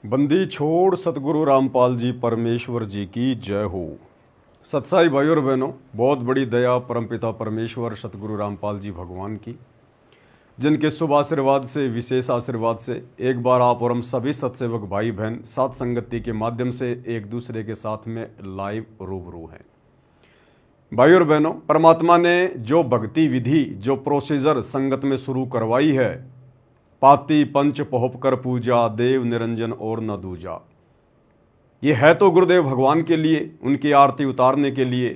बंदी छोड़ सतगुरु रामपाल जी परमेश्वर जी की जय हो। सत्साई भाई और बहनों, बहुत बड़ी दया परमपिता परमेश्वर सतगुरु रामपाल जी भगवान की, जिनके शुभ आशीर्वाद से, विशेष आशीर्वाद से एक बार आप और हम सभी सत्सेवक भाई बहन सात संगति के माध्यम से एक दूसरे के साथ में लाइव रूबरू हैं। भाई और बहनों, परमात्मा ने जो भक्ति विधि, जो प्रोसीजर संगत में शुरू करवाई है, पाती पंच पोहप कर पूजा, देव निरंजन और न दूजा, ये है तो गुरुदेव भगवान के लिए, उनकी आरती उतारने के लिए,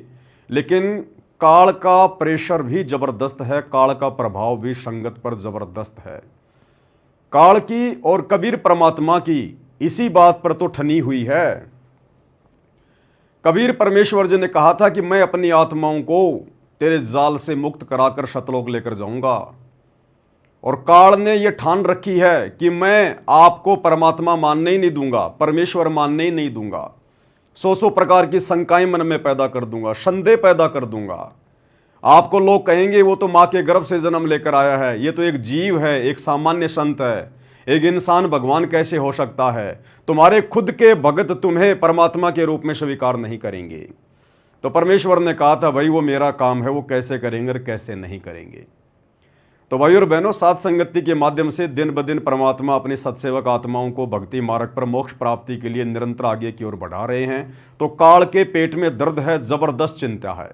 लेकिन काल का प्रेशर भी जबरदस्त है, काल का प्रभाव भी संगत पर जबरदस्त है। काल की और कबीर परमात्मा की इसी बात पर तो ठनी हुई है। कबीर परमेश्वर जी ने कहा था कि मैं अपनी आत्माओं को तेरे जाल से मुक्त कराकर सतलोक लेकर जाऊंगा, और काल ने यह ठान रखी है कि मैं आपको परमात्मा मानने ही नहीं दूंगा, परमेश्वर मानने ही नहीं दूंगा। सौ प्रकार की शंकाएं मन में पैदा कर दूंगा, संदेह पैदा कर दूंगा। आपको लोग कहेंगे वो तो मां के गर्भ से जन्म लेकर आया है, ये तो एक जीव है, एक सामान्य संत है, एक इंसान भगवान कैसे हो सकता है? तुम्हारे खुद के भगत तुम्हें परमात्मा के रूप में स्वीकार नहीं करेंगे। तो परमेश्वर ने कहा था, भाई वो मेरा काम है, वो कैसे करेंगे और कैसे नहीं करेंगे। तो भाई और बहनों, सात संगति के माध्यम से दिन ब दिन परमात्मा अपनी सत्सेवक आत्माओं को भक्ति मार्ग पर मोक्ष प्राप्ति के लिए निरंतर आगे की ओर बढ़ा रहे हैं। तो काल के पेट में दर्द है, जबरदस्त चिंता है,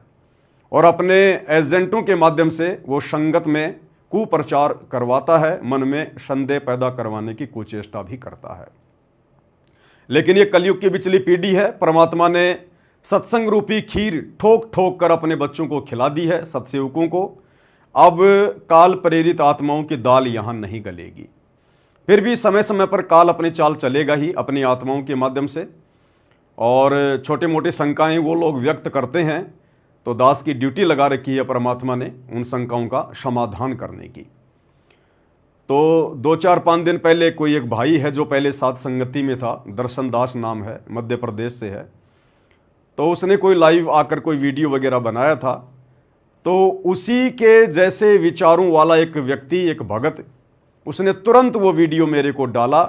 और अपने एजेंटों के माध्यम से वो संगत में कुप्रचार करवाता है, मन में संदेह पैदा करवाने की कुचेष्टा भी करता है। लेकिन ये कलयुग की बिचली पीढ़ी है, परमात्मा ने सत्संग रूपी खीर ठोक ठोक कर अपने बच्चों को खिला दी है, सत्सेवकों को। अब काल प्रेरित आत्माओं की दाल यहां नहीं गलेगी। फिर भी समय समय पर काल अपनी चाल चलेगा ही अपनी आत्माओं के माध्यम से, और छोटे मोटे शंकाएं वो लोग व्यक्त करते हैं, तो दास की ड्यूटी लगा रखी है परमात्मा ने उन शंकाओं का समाधान करने की। तो 2-4-5 दिन पहले कोई एक भाई है जो पहले सात संगति में था, दर्शन दास नाम है, मध्य प्रदेश से है। तो उसने कोई लाइव आकर कोई वीडियो वगैरह बनाया था। तो उसी के जैसे विचारों वाला एक व्यक्ति, एक भगत, उसने तुरंत वो वीडियो मेरे को डाला,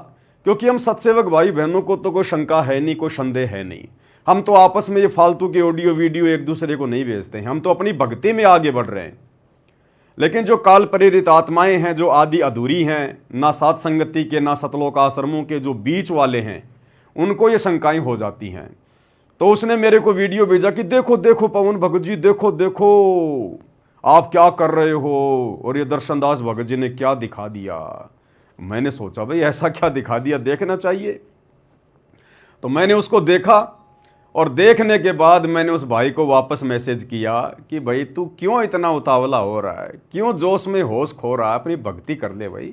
क्योंकि हम सत्सेवक भाई बहनों को तो कोई शंका है नहीं, कोई संदेह है नहीं। हम तो आपस में ये फालतू के ऑडियो वीडियो एक दूसरे को नहीं भेजते हैं, हम तो अपनी भक्ति में आगे बढ़ रहे हैं। लेकिन जो काल प्रेरित आत्माएं हैं, जो आदि अधूरी हैं, ना सात संगति के ना सतलोक आश्रमों के जो बीच वाले हैं, उनको ये शंकाएं हो जाती हैं। तो उसने मेरे को वीडियो भेजा कि देखो देखो पवन भगत जी, देखो देखो आप क्या कर रहे हो, और ये दर्शनदास भगत जी ने क्या दिखा दिया। मैंने सोचा भाई ऐसा क्या दिखा दिया, देखना चाहिए। तो मैंने उसको देखा, और देखने के बाद मैंने उस भाई को वापस मैसेज किया कि भाई तू क्यों इतना उतावला हो रहा है, क्यों जोश में होश खो रहा है, अपनी भक्ति कर ले भाई।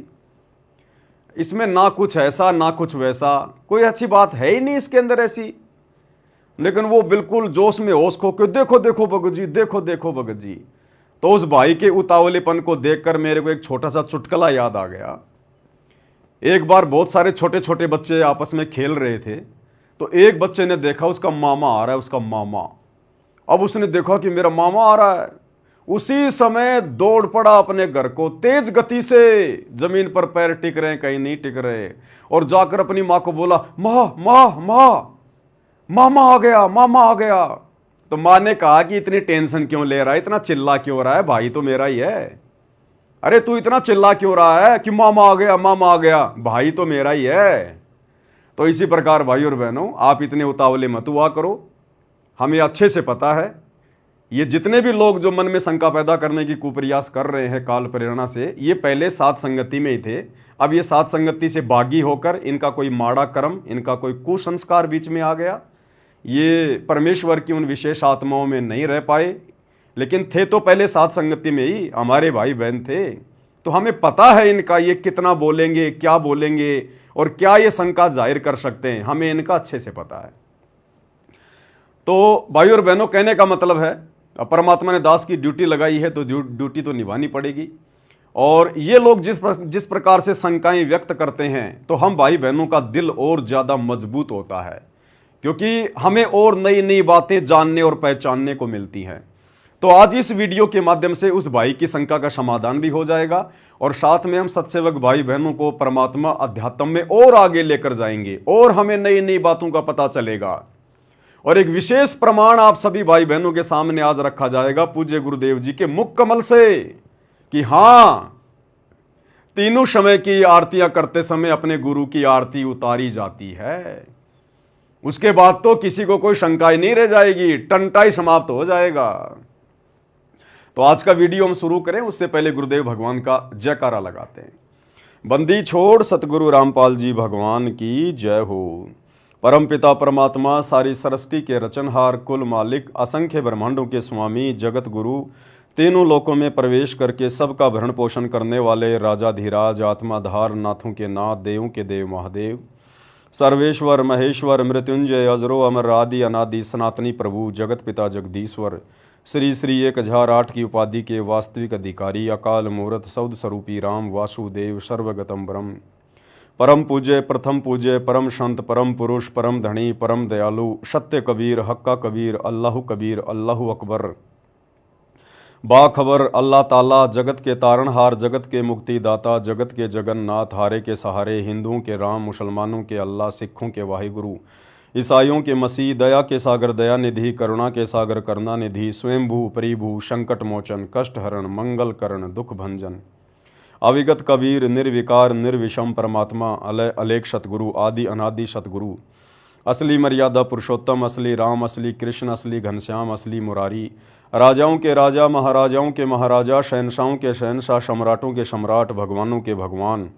इसमें ना कुछ ऐसा ना कुछ वैसा, कोई अच्छी बात है ही नहीं इसके अंदर ऐसी। लेकिन वो बिल्कुल जोश में होश खो के देखो देखो भगत जी, देखो देखो भगत जी। तो उस भाई के उतावलेपन को देखकर मेरे को एक छोटा सा चुटकुला याद आ गया। एक बार बहुत सारे छोटे छोटे बच्चे आपस में खेल रहे थे, तो एक बच्चे ने देखा उसका मामा आ रहा है, उसका मामा। अब उसने देखा कि मेरा मामा आ रहा है, उसी समय दौड़ पड़ा अपने घर को, तेज गति से, जमीन पर पैर टिक रहे कहीं नहीं टिक रहे, और जाकर अपनी माँ को बोला, माँ माँ माँ, मामा आ गया, मामा आ गया। तो मां ने कहा कि इतनी टेंशन क्यों ले रहा है, इतना चिल्ला क्यों रहा है, भाई तो मेरा ही है। अरे तू इतना चिल्ला क्यों रहा है कि मामा आ गया, मामा आ गया, भाई तो मेरा ही है। तो इसी प्रकार भाई और बहनों, आप इतने उतावले मत हुआ करो। हमें अच्छे से पता है, ये जितने भी लोग जो मन में शंका पैदा करने की कुप्रयास कर रहे हैं काल प्रेरणा से, ये पहले सात संगति में ही थे। अब ये सात संगति से बागी होकर इनका कोई माड़ा कर्म, इनका कोई कुसंस्कार बीच में आ गया, ये परमेश्वर की उन विशेष आत्माओं में नहीं रह पाए। लेकिन थे तो पहले सात संगति में ही, हमारे भाई बहन थे। तो हमें पता है इनका, ये कितना बोलेंगे, क्या बोलेंगे, और क्या ये शंका जाहिर कर सकते हैं, हमें इनका अच्छे से पता है। तो भाई और बहनों, कहने का मतलब है, अब परमात्मा ने दास की ड्यूटी लगाई है तो ड्यूटी तो निभानी पड़ेगी। और ये लोग जिस प्रकार से शंकाएं व्यक्त करते हैं, तो हम भाई बहनों का दिल और ज्यादा मजबूत होता है, क्योंकि हमें और नई नई बातें जानने और पहचानने को मिलती हैं। तो आज इस वीडियो के माध्यम से उस भाई की शंका का समाधान भी हो जाएगा और साथ में हम सत्सेवक भाई बहनों को परमात्मा अध्यात्म में और आगे लेकर जाएंगे और हमें नई नई बातों का पता चलेगा। और एक विशेष प्रमाण आप सभी भाई बहनों के सामने आज रखा जाएगा पूज्य गुरुदेव जी के मुख कमल से कि हां, तीनों समय की आरतियां करते समय अपने गुरु की आरती उतारी जाती है। उसके बाद तो किसी को कोई शंका ही नहीं रह जाएगी, टंटा ही समाप्त हो जाएगा। तो आज का वीडियो हम शुरू करें उससे पहले गुरुदेव भगवान का जयकारा लगाते हैं। बंदी छोड़ सतगुरु रामपाल जी भगवान की जय हो। परम पिता परमात्मा सारी सृष्टि के रचनहार, कुल मालिक, असंख्य ब्रह्मांडों के स्वामी, जगत गुरु, तीनों लोकों में प्रवेश करके सबका भरण पोषण करने वाले राजाधिराज, आत्माधार, नाथों के नाथ, देवों के देव महादेव, सर्वेश्वर महेश्वर, मृत्युंजय, अजरो अमर, आदि अनादि, सनातनी प्रभु, जगत पिता जगदीश्वर, श्री श्री 1008 की उपाधि के वास्तविक अधिकारी, अकाल मूर्त सौद स्वरूपी राम वासुदेव सर्वगतम ब्रह्म, परम पूज्य, प्रथम पूज्य, परम संत, परम पुरुष, परम धनी, परम दयालु, सत्य कबीर, हक्का कबीर, अल्लाहु कबीर, अल्लाहु अकबर, बाखबर अल्लाह ताला, जगत के तारणहार, जगत के मुक्तिदाता, जगत के जगन्नाथ, हारे के सहारे, हिंदुओं के राम, मुसलमानों के अल्लाह, सिखों के वाहिगुरु, ईसाइयों के मसीह, दया के सागर दया निधि, करुणा के सागर करुणा निधि, स्वयंभू परिभू, संकट मोचन, कष्ट हरण, मंगल करण, दुख भंजन, अविगत कबीर, निर्विकार निर्विषम परमात्मा, अलय अलेख सतगुरु, आदि अनादि सतगुरु, असली मर्यादा पुरुषोत्तम, असली राम, असली कृष्ण, असली घनश्याम, असली मुरारी, राजाओं के राजा, महाराजाओं के महाराजा, शहनशाहों के शहनशाह, सम्राटों के सम्राट, भगवानों के भगवान,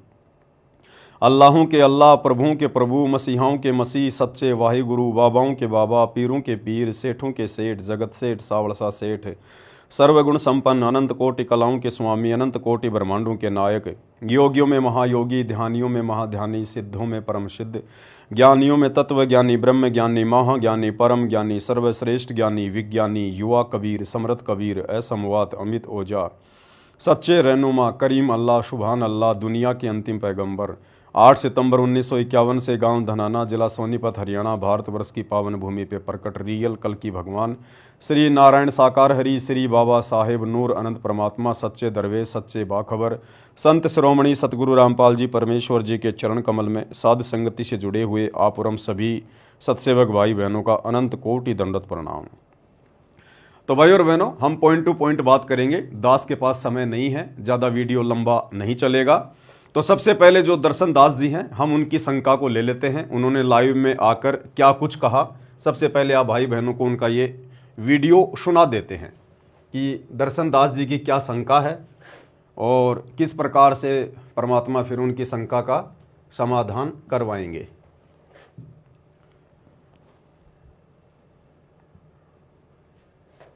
अल्लाहों के अल्लाह, प्रभुओं के प्रभु, मसीहाओं के मसीह, सच्चे वाहिगुरु, बाबाओं के बाबा, पीरों के पीर, सेठों के सेठ, जगत सेठ, सावड़सा सेठ, सर्वगुण संपन्न, अनंत कोटि कलाओं के स्वामी, अनंत कोटि ब्रह्मांडों के नायक, योगियों में महायोगी, ध्यानियों में महाध्यानी, सिद्धों में परम सिद्ध, ज्ञानियों में तत्व ज्ञानी, ब्रह्म ज्ञानी, महाज्ञानी, परम ज्ञानी, सर्वश्रेष्ठ ज्ञानी, विज्ञानी, युवा कबीर, समृत कबीर, असमवात, अमित ओजा, सच्चे रहनुमा, करीम अल्लाह, सुभान अल्लाह, दुनिया के अंतिम पैगंबर, 8 सितंबर 1951 से गांव धनाना, जिला सोनीपत, हरियाणा, भारतवर्ष की पावन भूमि पे प्रकट रियल कल की भगवान श्री नारायण साकार हरि, श्री बाबा साहेब नूर अनंत परमात्मा, सच्चे दरवेश, सच्चे बाखबर, संत श्रोमणी सतगुरु रामपाल जी परमेश्वर जी के चरण कमल में साध संगति से जुड़े हुए आप और हम सभी सत्सेवक भाई बहनों का अनंत कोटि दंडवत प्रणाम। तो भाई और बहनों, हम पॉइंट टू पॉइंट बात करेंगे, दास के पास समय नहीं है, ज़्यादा वीडियो लंबा नहीं चलेगा। तो सबसे पहले जो दर्शन दास जी हैं, हम उनकी शंका को ले लेते हैं। उन्होंने लाइव में आकर क्या कुछ कहा, सबसे पहले आप भाई बहनों को उनका ये वीडियो सुना देते हैं कि दर्शन दास जी की क्या शंका है और किस प्रकार से परमात्मा फिर उनकी शंका का समाधान करवाएंगे।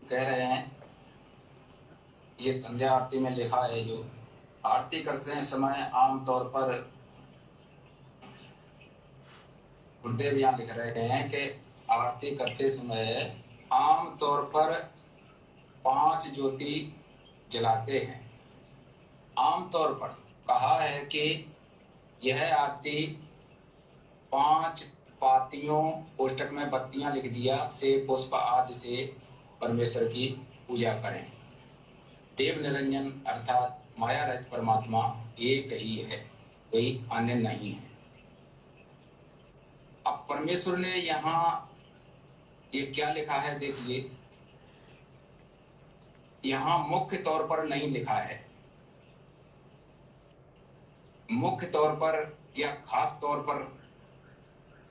कह रहे हैं ये संध्या आरती में लिखा है, जो आरती करते हैं समय आमतौर पर गुरुदेव यहाँ लिख रहे हैं कि आरती करते समय आमतौर पर 5 ज्योति जलाते हैं। आमतौर पर कहा है कि यह आरती 5 पातियों, कोष्टक में बत्तियां लिख दिया, से पुष्प आदि से परमेश्वर की पूजा करें। देव निरंजन अर्थात माया रहित परमात्मा एक ही है, कोई अन्य नहीं है। अब परमेश्वर ने यहाँ ये क्या लिखा है, देखिए, यहाँ मुख्य तौर पर नहीं लिखा है। मुख्य तौर पर या खास तौर पर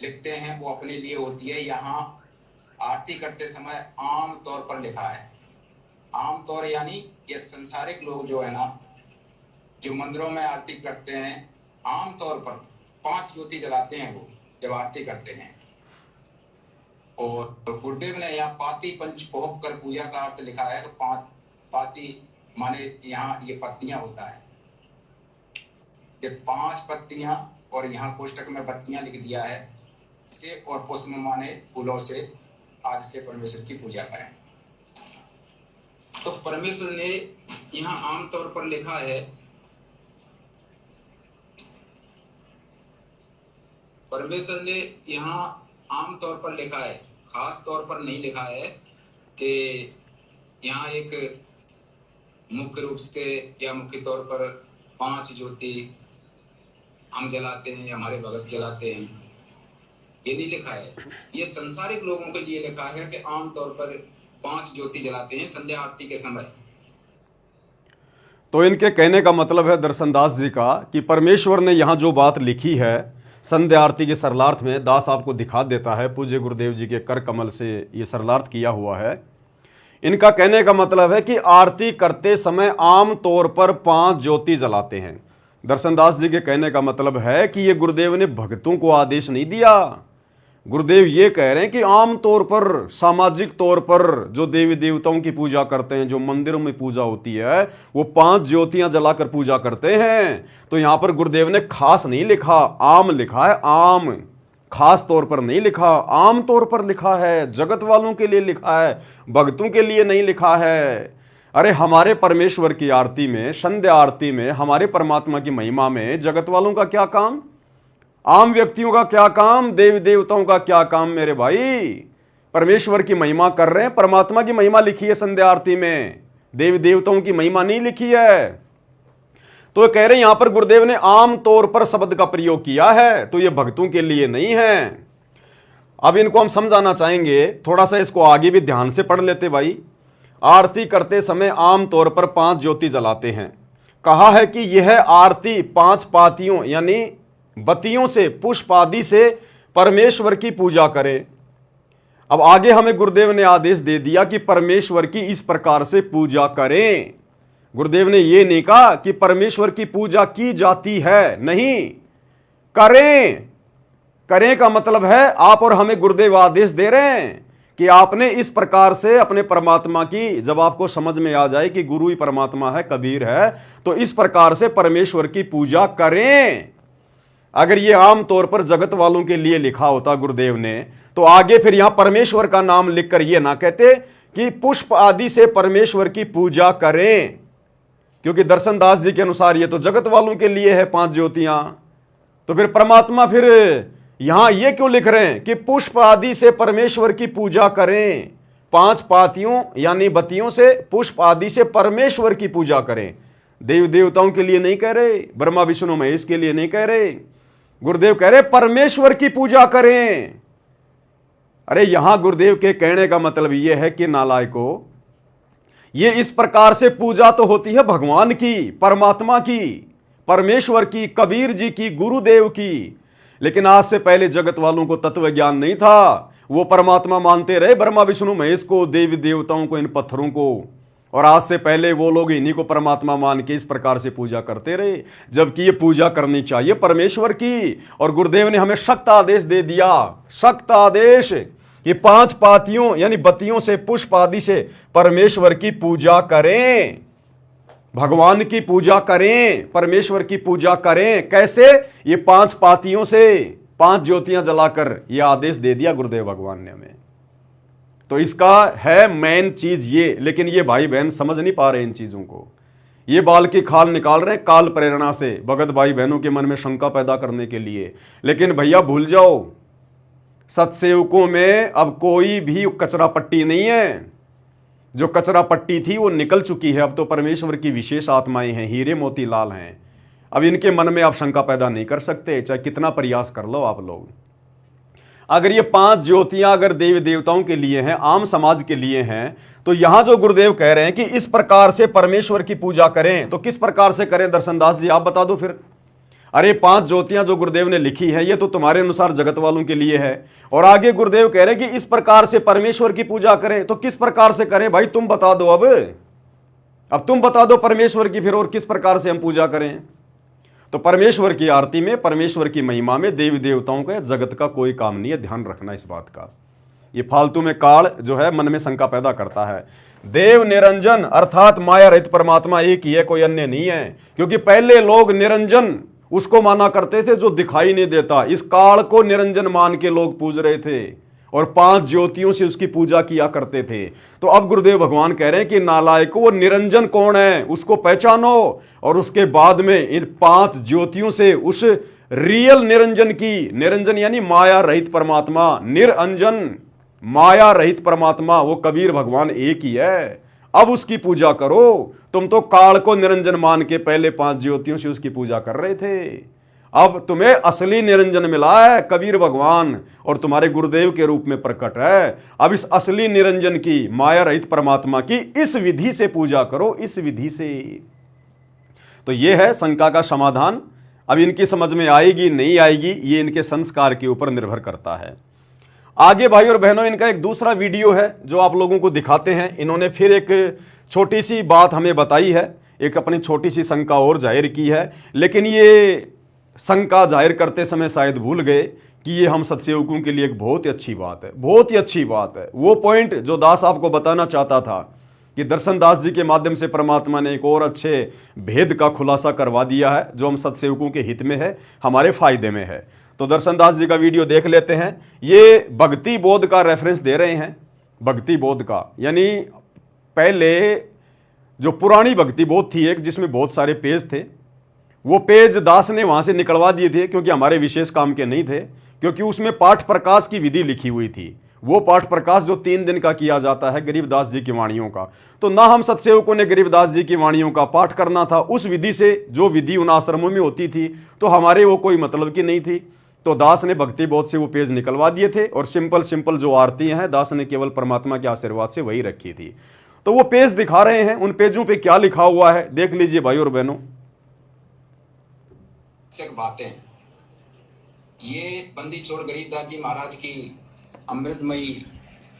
लिखते हैं वो अपने लिए होती है। यहाँ आरती करते समय आम तौर पर लिखा है। आम तौर यानी ये संसारिक लोग जो है ना, जो मंदिरों में आरती करते हैं, आम तौर पर 5 ज्योति जलाते हैं वो जब आरती करते हैं। और गुरुदेव ने यहाँ पाती पंच पोह कर पूजा का अर्थ लिखा है। तो 5 पाती माने यहाँ ये पत्तियां होता है, ये 5 पत्तियां, और यहाँ कोष्टक में बत्तियां लिख दिया है से, और पुष्प माने फूलों से आज से परमेश्वर की पूजा करें। तो परमेश्वर ने यहाँ आमतौर पर लिखा है, परमेश्वर ने यहाँ आमतौर पर लिखा है, खास तौर पर नहीं लिखा है कि यहाँ एक मुख्य रूप से या मुख्य तौर पर 5 ज्योति हम जलाते हैं या हमारे भगत जलाते हैं, ये नहीं लिखा है। ये संसारिक लोगों के लिए लिखा है कि आमतौर पर 5 ज्योति जलाते हैं संध्या आरती के समय। तो इनके कहने का मतलब है दर्शनदास जी का कि परमेश्वर ने यहाँ जो बात लिखी है संध्या आरती के सरलार्थ में, दास आपको दिखा देता है, पूज्य गुरुदेव जी के कर कमल से ये सरलार्थ किया हुआ है। इनका कहने का मतलब है कि आरती करते समय आम तौर पर 5 ज्योति जलाते हैं। दर्शनदास जी के कहने का मतलब है कि ये गुरुदेव ने भक्तों को आदेश नहीं दिया। गुरुदेव ये कह रहे हैं कि आम तौर पर, सामाजिक तौर पर जो देवी देवताओं की पूजा करते हैं, जो मंदिरों में पूजा होती है, वो 5 ज्योतियां जलाकर पूजा करते हैं। तो यहां पर गुरुदेव ने खास नहीं लिखा, आम लिखा है, आम, खास तौर पर नहीं लिखा, आम तौर पर लिखा है, जगत वालों के लिए लिखा है, भक्तों के लिए नहीं लिखा है। अरे हमारे परमेश्वर की आरती में, संध्या आरती में, हमारे परमात्मा की महिमा में जगत वालों का क्या काम, आम व्यक्तियों का क्या काम, देवी देवताओं का क्या काम मेरे भाई? परमेश्वर की महिमा कर रहे हैं, परमात्मा की महिमा लिखी है संध्या आरती में, देवी देवताओं की महिमा नहीं लिखी है। तो कह रहे हैं यहां पर गुरुदेव ने आम तौर पर शब्द का प्रयोग किया है, तो ये भक्तों के लिए नहीं है। अब इनको हम समझाना चाहेंगे, थोड़ा सा इसको आगे भी ध्यान से पढ़ लेते भाई। आरती करते समय आम तौर पर 5 ज्योति जलाते हैं। कहा है कि यह आरती 5 पातियों यानी बत्तियों से, पुष्प आदि से परमेश्वर की पूजा करें। अब आगे हमें गुरुदेव ने आदेश दे दिया कि परमेश्वर की इस प्रकार से पूजा करें। गुरुदेव ने यह नहीं कहा कि परमेश्वर की पूजा की जाती है, नहीं, करें। करें का मतलब है आप और हमें गुरुदेव आदेश दे रहे हैं कि आपने इस प्रकार से अपने परमात्मा की, जब आपको समझ में आ जाए कि गुरु ही परमात्मा है, कबीर है, तो इस प्रकार से परमेश्वर की पूजा करें। अगर ये आम तौर पर जगत वालों के लिए लिखा होता गुरुदेव ने, तो आगे फिर यहां परमेश्वर का नाम लिखकर ये ना कहते कि पुष्प आदि से परमेश्वर की पूजा करें, क्योंकि दर्शनदास जी के अनुसार ये तो जगत वालों के लिए है 5 ज्योतियां। तो फिर परमात्मा फिर यहां ये क्यों लिख रहे हैं कि पुष्प आदि से परमेश्वर की पूजा करें? 5 पातियों यानी बत्तियों से, पुष्प आदि से परमेश्वर की पूजा करें। देव देवताओं के लिए नहीं कह रहे, ब्रह्मा विष्णु महेश के लिए नहीं कह रहे, गुरुदेव कह रहे परमेश्वर की पूजा करें। अरे यहां गुरुदेव के कहने का मतलब यह है कि नालायको, ये इस प्रकार से पूजा तो होती है भगवान की, परमात्मा की, परमेश्वर की, कबीर जी की, गुरुदेव की, लेकिन आज से पहले जगत वालों को तत्व ज्ञान नहीं था। वो परमात्मा मानते रहे ब्रह्मा विष्णु महेश को, देवी देवताओं को, इन पत्थरों को, और आज से पहले वो लोग इन्हीं को परमात्मा मान के इस प्रकार से पूजा करते रहे, जबकि ये पूजा करनी चाहिए परमेश्वर की। और गुरुदेव ने हमें सख्त आदेश दे दिया, सख्त आदेश, कि 5 पातियों यानी बत्तियों से, पुष्प आदि से परमेश्वर की पूजा करें, भगवान की पूजा करें, परमेश्वर की पूजा करें। कैसे? ये 5 पातियों से, 5 ज्योतियां जलाकर ये आदेश दे दिया गुरुदेव भगवान ने हमें। तो इसका है मेन चीज ये, लेकिन ये भाई बहन समझ नहीं पा रहे इन चीजों को। ये बाल की खाल निकाल रहे हैं काल प्रेरणा से, भगत भाई बहनों के मन में शंका पैदा करने के लिए। लेकिन भैया भूल जाओ, सत्सेवकों में अब कोई भी कचरा पट्टी नहीं है। जो कचरा पट्टी थी वो निकल चुकी है। अब तो परमेश्वर की विशेष आत्माएं हैं, हीरे मोती लाल हैं। अब इनके मन में आप शंका पैदा नहीं कर सकते, चाहे कितना प्रयास कर लो आप लोग। अगर ये 5 ज्योतियां अगर देवी देवताओं के लिए हैं, आम समाज के लिए हैं, तो यहां जो गुरुदेव कह रहे हैं कि इस प्रकार से परमेश्वर की पूजा करें, तो किस प्रकार से करें दर्शनदास जी, आप बता दो फिर। अरे 5 ज्योतियां जो गुरुदेव ने लिखी है, ये तो तुम्हारे अनुसार जगत वालों के लिए है, और आगे गुरुदेव कह रहे हैं कि इस प्रकार से परमेश्वर की पूजा करें। तो किस प्रकार से करें भाई, तुम बता दो। अब तुम बता दो परमेश्वर की फिर, और किस प्रकार से हम पूजा करें। तो परमेश्वर की आरती में, परमेश्वर की महिमा में देवी देवताओं का, जगत का कोई काम नहीं है, ध्यान रखना इस बात का। ये फालतू में काल जो है मन में शंका पैदा करता है। देव निरंजन अर्थात माया रहित परमात्मा एक ही है, कोई अन्य नहीं है। क्योंकि पहले लोग निरंजन उसको माना करते थे जो दिखाई नहीं देता, इस काल को निरंजन मान के लोग पूज रहे थे, और 5 ज्योतियों से उसकी पूजा किया करते थे। तो अब गुरुदेव भगवान कह रहे हैं कि नालायक, वो निरंजन कौन है उसको पहचानो, और उसके बाद में इन 5 ज्योतियों से उस रियल निरंजन की, निरंजन यानी माया रहित परमात्मा, निरंजन माया रहित परमात्मा, वो कबीर भगवान एक ही है। अब उसकी पूजा करो। तुम तो काल को निरंजन मान के पहले 5 ज्योतियों से उसकी पूजा कर रहे थे। अब तुम्हें असली निरंजन मिला है, कबीर भगवान और तुम्हारे गुरुदेव के रूप में प्रकट है। अब इस असली निरंजन की, माया रहित परमात्मा की इस विधि से पूजा करो, इस विधि से। तो यह है शंका का समाधान। अब इनकी समझ में आएगी नहीं आएगी, ये इनके संस्कार के ऊपर निर्भर करता है। आगे भाई और बहनों, इनका एक दूसरा वीडियो है जो आप लोगों को दिखाते हैं। इन्होंने फिर एक छोटी सी बात हमें बताई है, एक अपनी छोटी सी शंका और जाहिर की है, लेकिन ये शंका जाहिर करते समय शायद भूल गए कि ये हम सत्सेवकों के लिए एक बहुत ही अच्छी बात है, बहुत ही अच्छी बात है। वो पॉइंट जो दास आपको बताना चाहता था कि दर्शन दास जी के माध्यम से परमात्मा ने एक और अच्छे भेद का खुलासा करवा दिया है जो हम सत्सेवकों के हित में है, हमारे फायदे में है। तो दर्शन दास जी का वीडियो देख लेते हैं। ये भक्ति बोध का रेफरेंस दे रहे हैं, भक्ति बोध का, यानी पहले जो पुरानी भक्ति बोध थी एक, जिसमें बहुत सारे पेज थे, वो पेज दास ने वहां से निकलवा दिए थे क्योंकि हमारे विशेष काम के नहीं थे, क्योंकि उसमें पाठ प्रकाश की विधि लिखी हुई थी। वो पाठ प्रकाश जो 3 दिन का किया जाता है गरीबदास जी की वाणियों का, तो ना हम सत्सेवकों ने गरीबदास जी की वाणियों का पाठ करना था उस विधि से, जो विधि उन आश्रमों में होती थी, तो हमारे वो कोई मतलब की नहीं थी। तो दास ने भक्ति बोध से वो पेज निकलवा दिए थे और सिंपल जो आरती हैं दास ने केवल परमात्मा के आशीर्वाद से वही रखी थी। तो वो पेज दिखा रहे हैं, उन पेजों पे क्या लिखा हुआ है देख लीजिए भाई और बहनों। बातें, ये बंदी छोड़ गरीबदास जी महाराज की अमृतमयी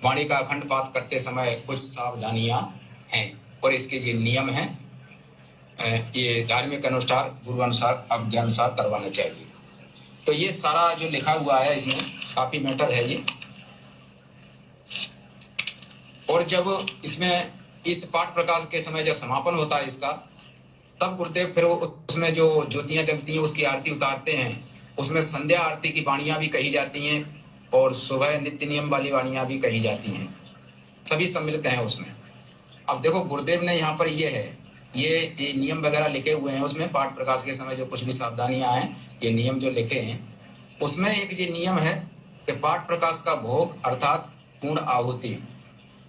वाणी का अखंड पाठ करते समय कुछ सावधानियां हैं और इसके ये नियम हैं। ये धार्मिक अनुष्ठान गुरु अनुसार अज्ञानुसार करवाना चाहिए। तो ये सारा जो लिखा हुआ है इसमें काफी मैटर है ये। और जब इसमें इस पाठ प्रकाश के समय जब समापन होता है इसका, तब गुरुदेव फिर उसमें जो ज्योतियां जलती हैं उसकी आरती उतारते हैं। उसमें संध्या आरती की वाणियां भी कही जाती हैं और सुबह नित्य नियम वाली वाणियां भी कही जाती हैं, सभी सम्मिलित हैं उसमें। अब देखो गुरुदेव ने यहाँ पर ये नियम वगैरह लिखे हुए हैं उसमें, पाठ प्रकाश के समय जो कुछ भी सावधानियां हैं, ये नियम जो लिखे हैं उसमें एक ये नियम है कि पाठ प्रकाश का भोग अर्थात पूर्ण आहुति,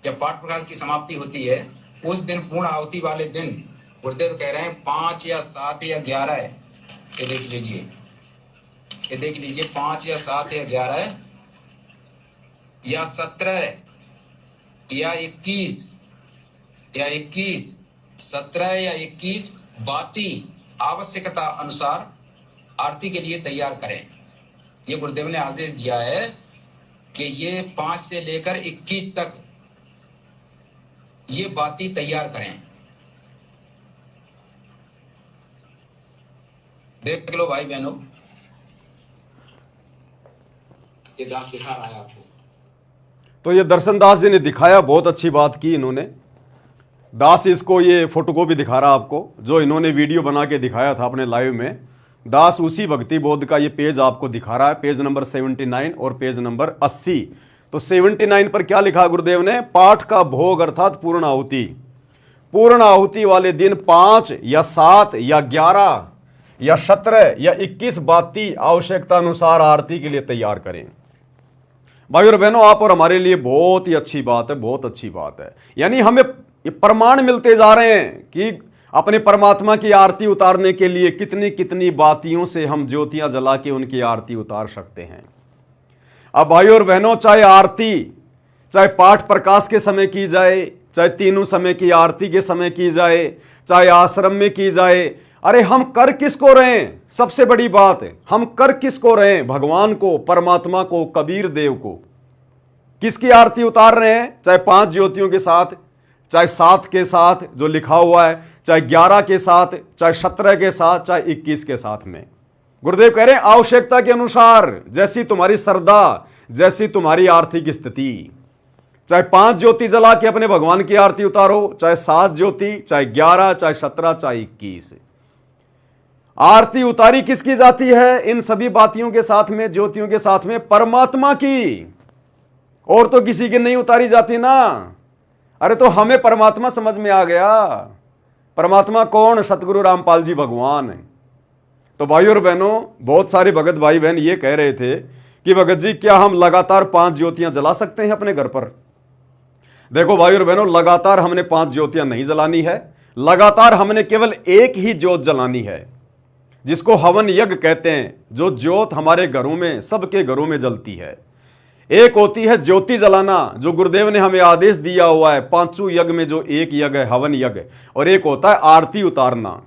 जब पाठ प्रकाश की समाप्ति होती है उस दिन पूर्ण आहुति वाले दिन गुरुदेव कह रहे हैं 5 या 7 या 11, ये देख लीजिए, ये देख लीजिए 5 या 7 या 11 या 17 या 21 या 21, 17 या 21 बाती आवश्यकता अनुसार आरती के लिए तैयार करें। ये गुरुदेव ने आदेश दिया है कि ये 5 से लेकर 21 तक ये बाती तैयार करें। देख लो भाई बहनों, ये दास दिखा रहा है आपको। तो ये दर्शन दास जी ने दिखाया, बहुत अच्छी बात की इन्होंने। दास इसको ये फोटोकॉपी दिखा रहा आपको, जो इन्होंने वीडियो बना के दिखाया था अपने लाइव में। दास उसी भक्ति बोध का ये पेज आपको दिखा रहा है, पेज नंबर 79 और पेज नंबर 80। तो 79 पर क्या लिखा गुरुदेव ने? पाठ का भोग अर्थात पूर्ण आहुति, पूर्ण आहुति वाले दिन 5 या 7 या 11 या 17 या 21 बाती आवश्यकता अनुसार आरती के लिए तैयार करें। भाई और बहनों, आप और हमारे लिए बहुत ही अच्छी बात है, बहुत अच्छी बात है। यानी हमें प्रमाण मिलते जा रहे हैं कि अपने परमात्मा की आरती उतारने के लिए कितनी कितनी बातियों से हम ज्योतियां जला के उनकी आरती उतार सकते हैं। अब भाई और बहनों, चाहे आरती, चाहे पाठ प्रकाश के समय की जाए, चाहे तीनों समय की आरती के समय की जाए, चाहे आश्रम में की जाए, अरे हम कर किसको रहे हैं? सबसे बड़ी बात है, हम कर किसको रहे हैं? भगवान को, परमात्मा को, कबीर देव को। किसकी आरती उतार रहे हैं? चाहे 5 ज्योतियों के साथ, चाहे 7 के साथ जो लिखा हुआ है, चाहे 11 के साथ, चाहे 17 के साथ, चाहे 21 के साथ में। गुरुदेव कह रहे हैं आवश्यकता के अनुसार, जैसी तुम्हारी श्रद्धा, जैसी तुम्हारी आर्थिक स्थिति। चाहे 5 ज्योति जला के अपने भगवान की आरती उतारो, चाहे 7 ज्योति, चाहे 11, चाहे 17, चाहे 21। आरती उतारी किसकी जाती है? इन सभी बातियों के साथ में, ज्योतियों के साथ में परमात्मा की, और तो किसी की नहीं उतारी जाती ना। अरे तो हमें परमात्मा समझ में आ गया। परमात्मा कौन? सतगुरु रामपाल जी भगवान। तो भाई और बहनों, बहुत सारे भगत भाई बहन ये कह रहे थे कि भगत जी क्या हम लगातार 5 ज्योतियां जला सकते हैं अपने घर पर? देखो भाई और बहनों, लगातार हमने 5 ज्योतियां नहीं जलानी है, लगातार हमने केवल एक ही ज्योत जलानी है, जिसको हवन यज्ञ कहते हैं। जो ज्योत हमारे घरों में, सबके घरों में जलती है। एक होती है ज्योति जलाना, जो गुरुदेव ने हमें आदेश दिया हुआ है, 5 यज्ञ में जो एक यज्ञ है हवन यज्ञ, और एक होता है आरती उतारना।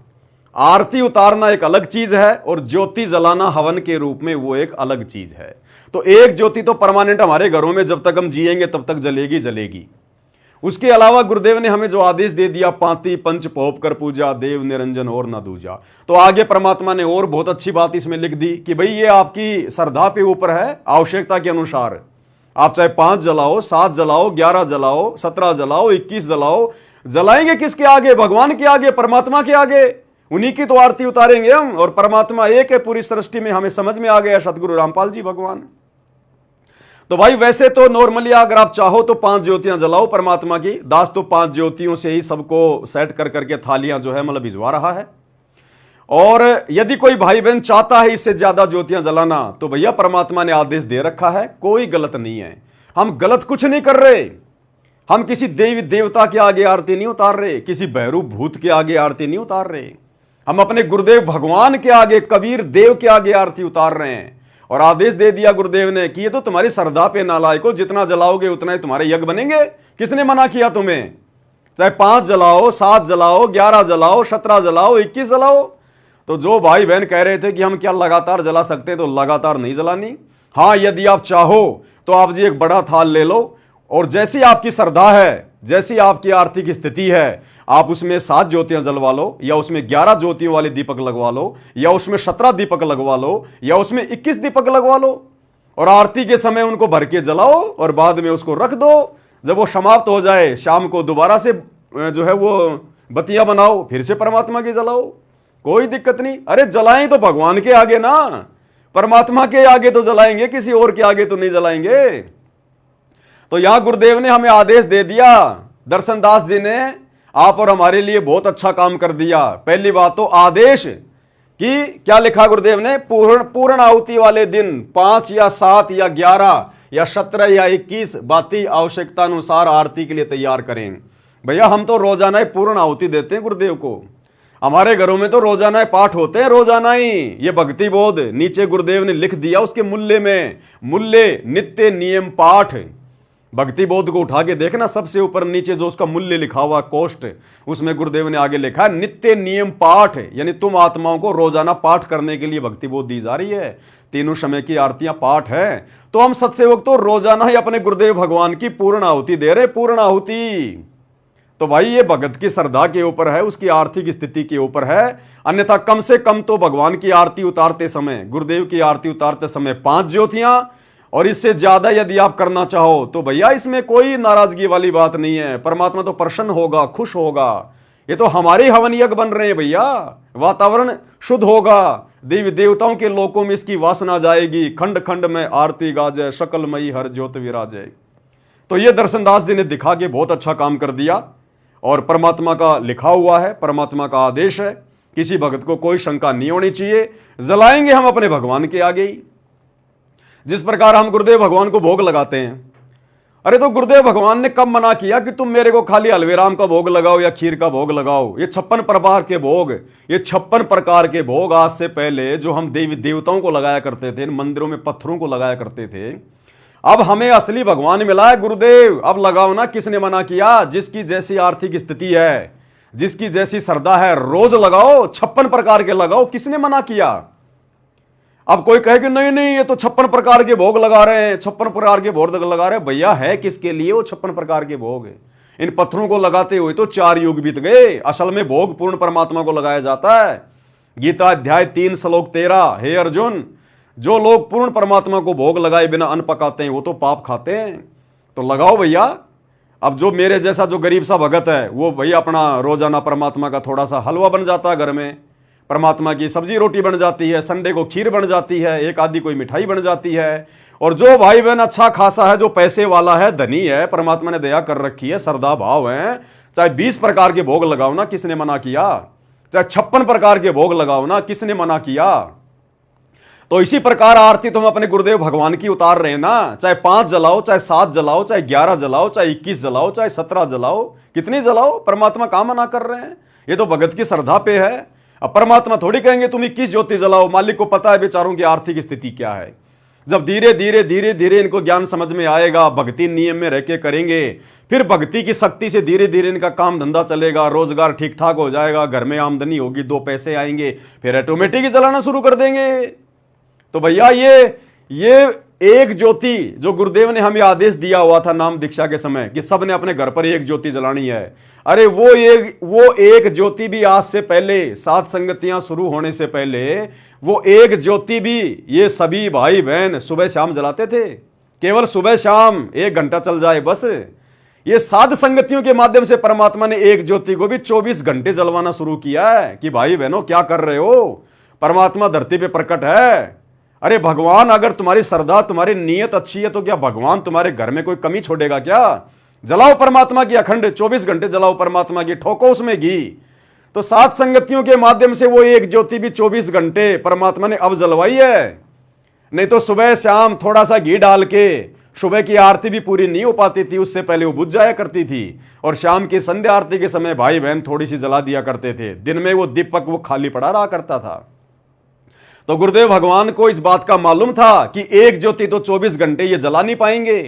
आरती उतारना एक अलग चीज है, और ज्योति जलाना हवन के रूप में वो एक अलग चीज है। तो एक ज्योति तो परमानेंट हमारे घरों में जब तक हम जिएंगे तब तक जलेगी जलेगी। उसके अलावा गुरुदेव ने हमें जो आदेश दे दिया, पांति पंच पोप कर पूजा, देव निरंजन और न दूजा। तो आगे परमात्मा ने और बहुत अच्छी बात इसमें लिख दी कि भाई ये आपकी श्रद्धा पे ऊपर है, आवश्यकता के अनुसार आप चाहे 5 जलाओ, 7 जलाओ, 11 जलाओ, 17 जलाओ, 21 जलाओ। जलाएंगे किसके आगे? भगवान के आगे, परमात्मा के आगे। उन्हीं की तो आरती उतारेंगे हम, और परमात्मा एक है पूरी सृष्टि में। हमें समझ में आ गया सतगुरु रामपाल जी भगवान। तो भाई वैसे तो नॉर्मली अगर आप चाहो तो 5 ज्योतियां जलाओ परमात्मा की। दास तो 5 ज्योतियों से ही सबको सेट कर करके थालियां जो है मतलब भिजवा रहा है। और यदि कोई भाई बहन चाहता है इससे ज्यादा ज्योतियां जलाना, तो भैया परमात्मा ने आदेश दे रखा है, कोई गलत नहीं है। हम गलत कुछ नहीं कर रहे। हम किसी देवी देवता के आगे आरती नहीं उतार रहे, किसी भैरू भूत के आगे आरती नहीं उतार रहे। हम अपने गुरुदेव भगवान के आगे, कबीर देव के आगे आरती उतार रहे हैं। और आदेश दे दिया गुरुदेव ने कि ये तो तुम्हारी श्रद्धा पे नालायको, जितना जलाओगे उतना ही तुम्हारे यज्ञ बनेंगे। किसने मना किया तुम्हें? चाहे 5 जलाओ, 7 जलाओ, 11 जलाओ, 17 जलाओ, 21 जलाओ। तो जो भाई बहन कह रहे थे कि हम क्या लगातार जला सकते हैं, तो लगातार नहीं जलानी। हाँ, यदि आप चाहो तो आप जी एक बड़ा थाल ले लो, और जैसी आपकी श्रद्धा है, जैसी आपकी आर्थिक स्थिति है, आप उसमें 7 ज्योतियां जलवा लो, या उसमें 11 ज्योतियों वाले दीपक लगवा लो, या उसमें 17 दीपक लगवा लो, या उसमें 21 दीपक लगवा लो। और आरती के समय उनको भर के जलाओ, और बाद में उसको रख दो। जब वो समाप्त हो जाए, शाम को दोबारा से जो है वो बत्तियां बनाओ, फिर से परमात्मा की जलाओ, कोई दिक्कत नहीं। अरे जलाएं तो भगवान के आगे ना, परमात्मा के आगे तो जलाएंगे, किसी और के आगे तो नहीं जलाएंगे। तो यहां गुरुदेव ने हमें आदेश दे दिया, दर्शन दास जी ने आप और हमारे लिए बहुत अच्छा काम कर दिया। पहली बात तो आदेश कि क्या लिखा गुरुदेव ने, पूर्ण आहुति वाले दिन 5 या 7 या 11 या 17 या 21 बाती आवश्यकता अनुसार आरती के लिए तैयार करें। भैया हम तो रोजाना पूर्ण आहुति देते हैं गुरुदेव को। हमारे घरों में तो रोजाना पाठ होते हैं, रोजाना ही। ये भक्ति बोध नीचे गुरुदेव ने लिख दिया उसके मूल्य में, मूल्य नित्य नियम पाठ। भक्ति बोध को उठा के देखना, सबसे ऊपर नीचे जो उसका मूल्य लिखा हुआ कोष्ट, उसमें गुरुदेव ने आगे लिखा है नित्य नियम पाठ। यानी तुम आत्माओं को रोजाना पाठ करने के लिए भक्ति बोध दी जा रही है। तीनों समय की आरतियां पाठ है। तो हम सत्सेवक तो रोजाना ही अपने गुरुदेव भगवान की पूर्ण आहुति दे रहे, पूर्ण आहुति। तो भाई ये भगत की श्रद्धा के ऊपर है, उसकी आर्थिक स्थिति के ऊपर है। अन्यथा कम से कम तो भगवान की आरती उतारते समय, गुरुदेव की आरती उतारते समय 5 ज्योतियां, और इससे ज्यादा यदि आप करना चाहो तो भैया इसमें कोई नाराजगी वाली बात नहीं है। परमात्मा तो प्रसन्न होगा, खुश होगा। ये तो हमारे हवन यज्ञ बन रहे हैं भैया। वातावरण शुद्ध होगा, देवी देवताओं के लोकों में इसकी वासना जाएगी। खंड खंड में आरती गाजे, शकलमयी हर ज्योत विराजे। तो ये दर्शनदास जी ने दिखा के बहुत अच्छा काम कर दिया, और परमात्मा का लिखा हुआ है, परमात्मा का आदेश है। किसी भगत को कोई शंका नहीं होनी चाहिए। जलाएंगे हम अपने भगवान के आगे ही। जिस प्रकार हम गुरुदेव भगवान को भोग लगाते हैं, अरे तो गुरुदेव भगवान ने कब मना किया कि तुम मेरे को खाली हलवेराम का भोग लगाओ या खीर का भोग लगाओ? ये 56 प्रकार के भोग, ये 56 प्रकार के भोग आज से पहले जो हम देवी देवताओं को लगाया करते थे, मंदिरों में पत्थरों को लगाया करते थे, अब हमें असली भगवान मिला है गुरुदेव। अब लगाओ ना, किसने मना किया? जिसकी जैसी आर्थिक स्थिति है, जिसकी जैसी श्रद्धा है, रोज लगाओ, 56 प्रकार के लगाओ। किसने मना किया? अब कोई कहे कि नहीं नहीं ये तो 56 प्रकार के भोग लगा रहे हैं, 56 प्रकार के भोग लगा रहे हैं। भैया है किसके लिए वो 56 प्रकार के भोग? इन पत्थरों को लगाते हुए तो 4 युग बीत गए। असल में भोग पूर्ण परमात्मा को लगाया जाता है। गीता अध्याय 3 श्लोक 13, हे अर्जुन, जो लोग पूर्ण परमात्मा को भोग लगाए बिना अन्न पकाते हैं वो तो पाप खाते हैं। तो लगाओ भैया। अब जो मेरे जैसा जो गरीब सा भगत है, वो भैया अपना रोजाना परमात्मा का थोड़ा सा हलवा बन जाता है घर में, परमात्मा की सब्जी रोटी बन जाती है, संडे को खीर बन जाती है, एक आधी कोई मिठाई बन जाती है। और जो भाई बहन अच्छा खासा है, जो पैसे वाला है, धनी है, परमात्मा ने दया कर रखी है, श्रद्धा भाव है, चाहे 20 प्रकार के भोग लगाओ ना, किसने मना किया? चाहे 56 प्रकार के भोग लगाओ ना, किसने मना किया? तो इसी प्रकार आरती तुम अपने गुरुदेव भगवान की उतार रहे हैं ना, चाहे 5 जलाओ, चाहे 7 जलाओ, चाहे 11 जलाओ, चाहे 21 जलाओ, चाहे 17 जलाओ, कितनी जलाओ, परमात्मा काम मना कर रहे हैं? ये तो भगत की श्रद्धा पे है। अब परमात्मा थोड़ी कहेंगे तुम 21 ज्योति जलाओ, मालिक को पता है बेचारों की आर्थिक स्थिति क्या है। जब धीरे धीरे धीरे धीरे इनको ज्ञान समझ में आएगा, भक्ति नियम में रह के करेंगे, फिर भक्ति की शक्ति से धीरे धीरे इनका काम धंधा चलेगा, रोजगार ठीक ठाक हो जाएगा, घर में आमदनी होगी, 2 पैसे आएंगे, फिर ऑटोमेटिक ही जलाना शुरू कर देंगे। तो भैया ये एक ज्योति जो गुरुदेव ने हमें आदेश दिया हुआ था नाम दीक्षा के समय कि सबने अपने घर पर एक ज्योति जलानी है, अरे वो एक ज्योति भी आज से पहले, सात संगतियां शुरू होने से पहले वो एक ज्योति भी ये सभी भाई बहन सुबह शाम जलाते थे। केवल सुबह शाम 1 घंटा चल जाए बस। ये साध संगतियों के माध्यम से परमात्मा ने एक ज्योति को भी 24 घंटे जलवाना शुरू किया है कि भाई बहनों क्या कर रहे हो, परमात्मा धरती पे प्रकट है। अरे भगवान, अगर तुम्हारी श्रद्धा, तुम्हारी नीयत अच्छी है तो क्या भगवान तुम्हारे घर में कोई कमी छोड़ेगा क्या? जलाओ परमात्मा की अखंड 24 घंटे जलाओ परमात्मा की, ठोको उसमें घी। तो सात संगतियों के माध्यम से वो एक ज्योति भी 24 घंटे परमात्मा ने अब जलवाई है। नहीं तो सुबह शाम थोड़ा सा घी डाल के सुबह की आरती भी पूरी नहीं हो पाती थी, उससे पहले वो बुझ जाया करती थी। और शाम की संध्या आरती के समय भाई बहन थोड़ी सी जला दिया करते थे, दिन में वो दीपक वो खाली पड़ा रहा करता था। तो गुरुदेव भगवान को इस बात का मालूम था कि एक ज्योति तो 24 घंटे ये जला नहीं पाएंगे,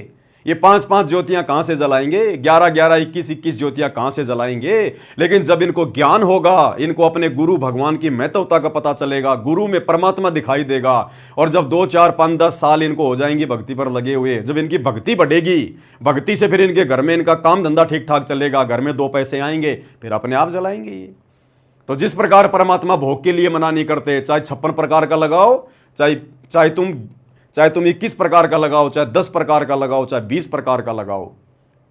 ये 5-5 ज्योतियां कहां से जलाएंगे, 11-11, 21-21 ज्योतियां कहां से जलाएंगे। लेकिन जब इनको ज्ञान होगा, इनको अपने गुरु भगवान की महत्वता का पता चलेगा, गुरु में परमात्मा दिखाई देगा, और जब 2, 4, 5, 10 साल इनको हो जाएंगी भक्ति पर लगे हुए, जब इनकी भक्ति बढ़ेगी, भक्ति से फिर इनके घर में इनका काम धंधा ठीक ठाक चलेगा, घर में 2 पैसे आएंगे, फिर अपने आप जलाएंगे ये। तो जिस प्रकार परमात्मा भोग के लिए मना नहीं करते, चाहे 56 प्रकार का लगाओ, चाहे तुम 21 प्रकार का लगाओ, चाहे 10 प्रकार का लगाओ, चाहे 20 प्रकार का लगाओ।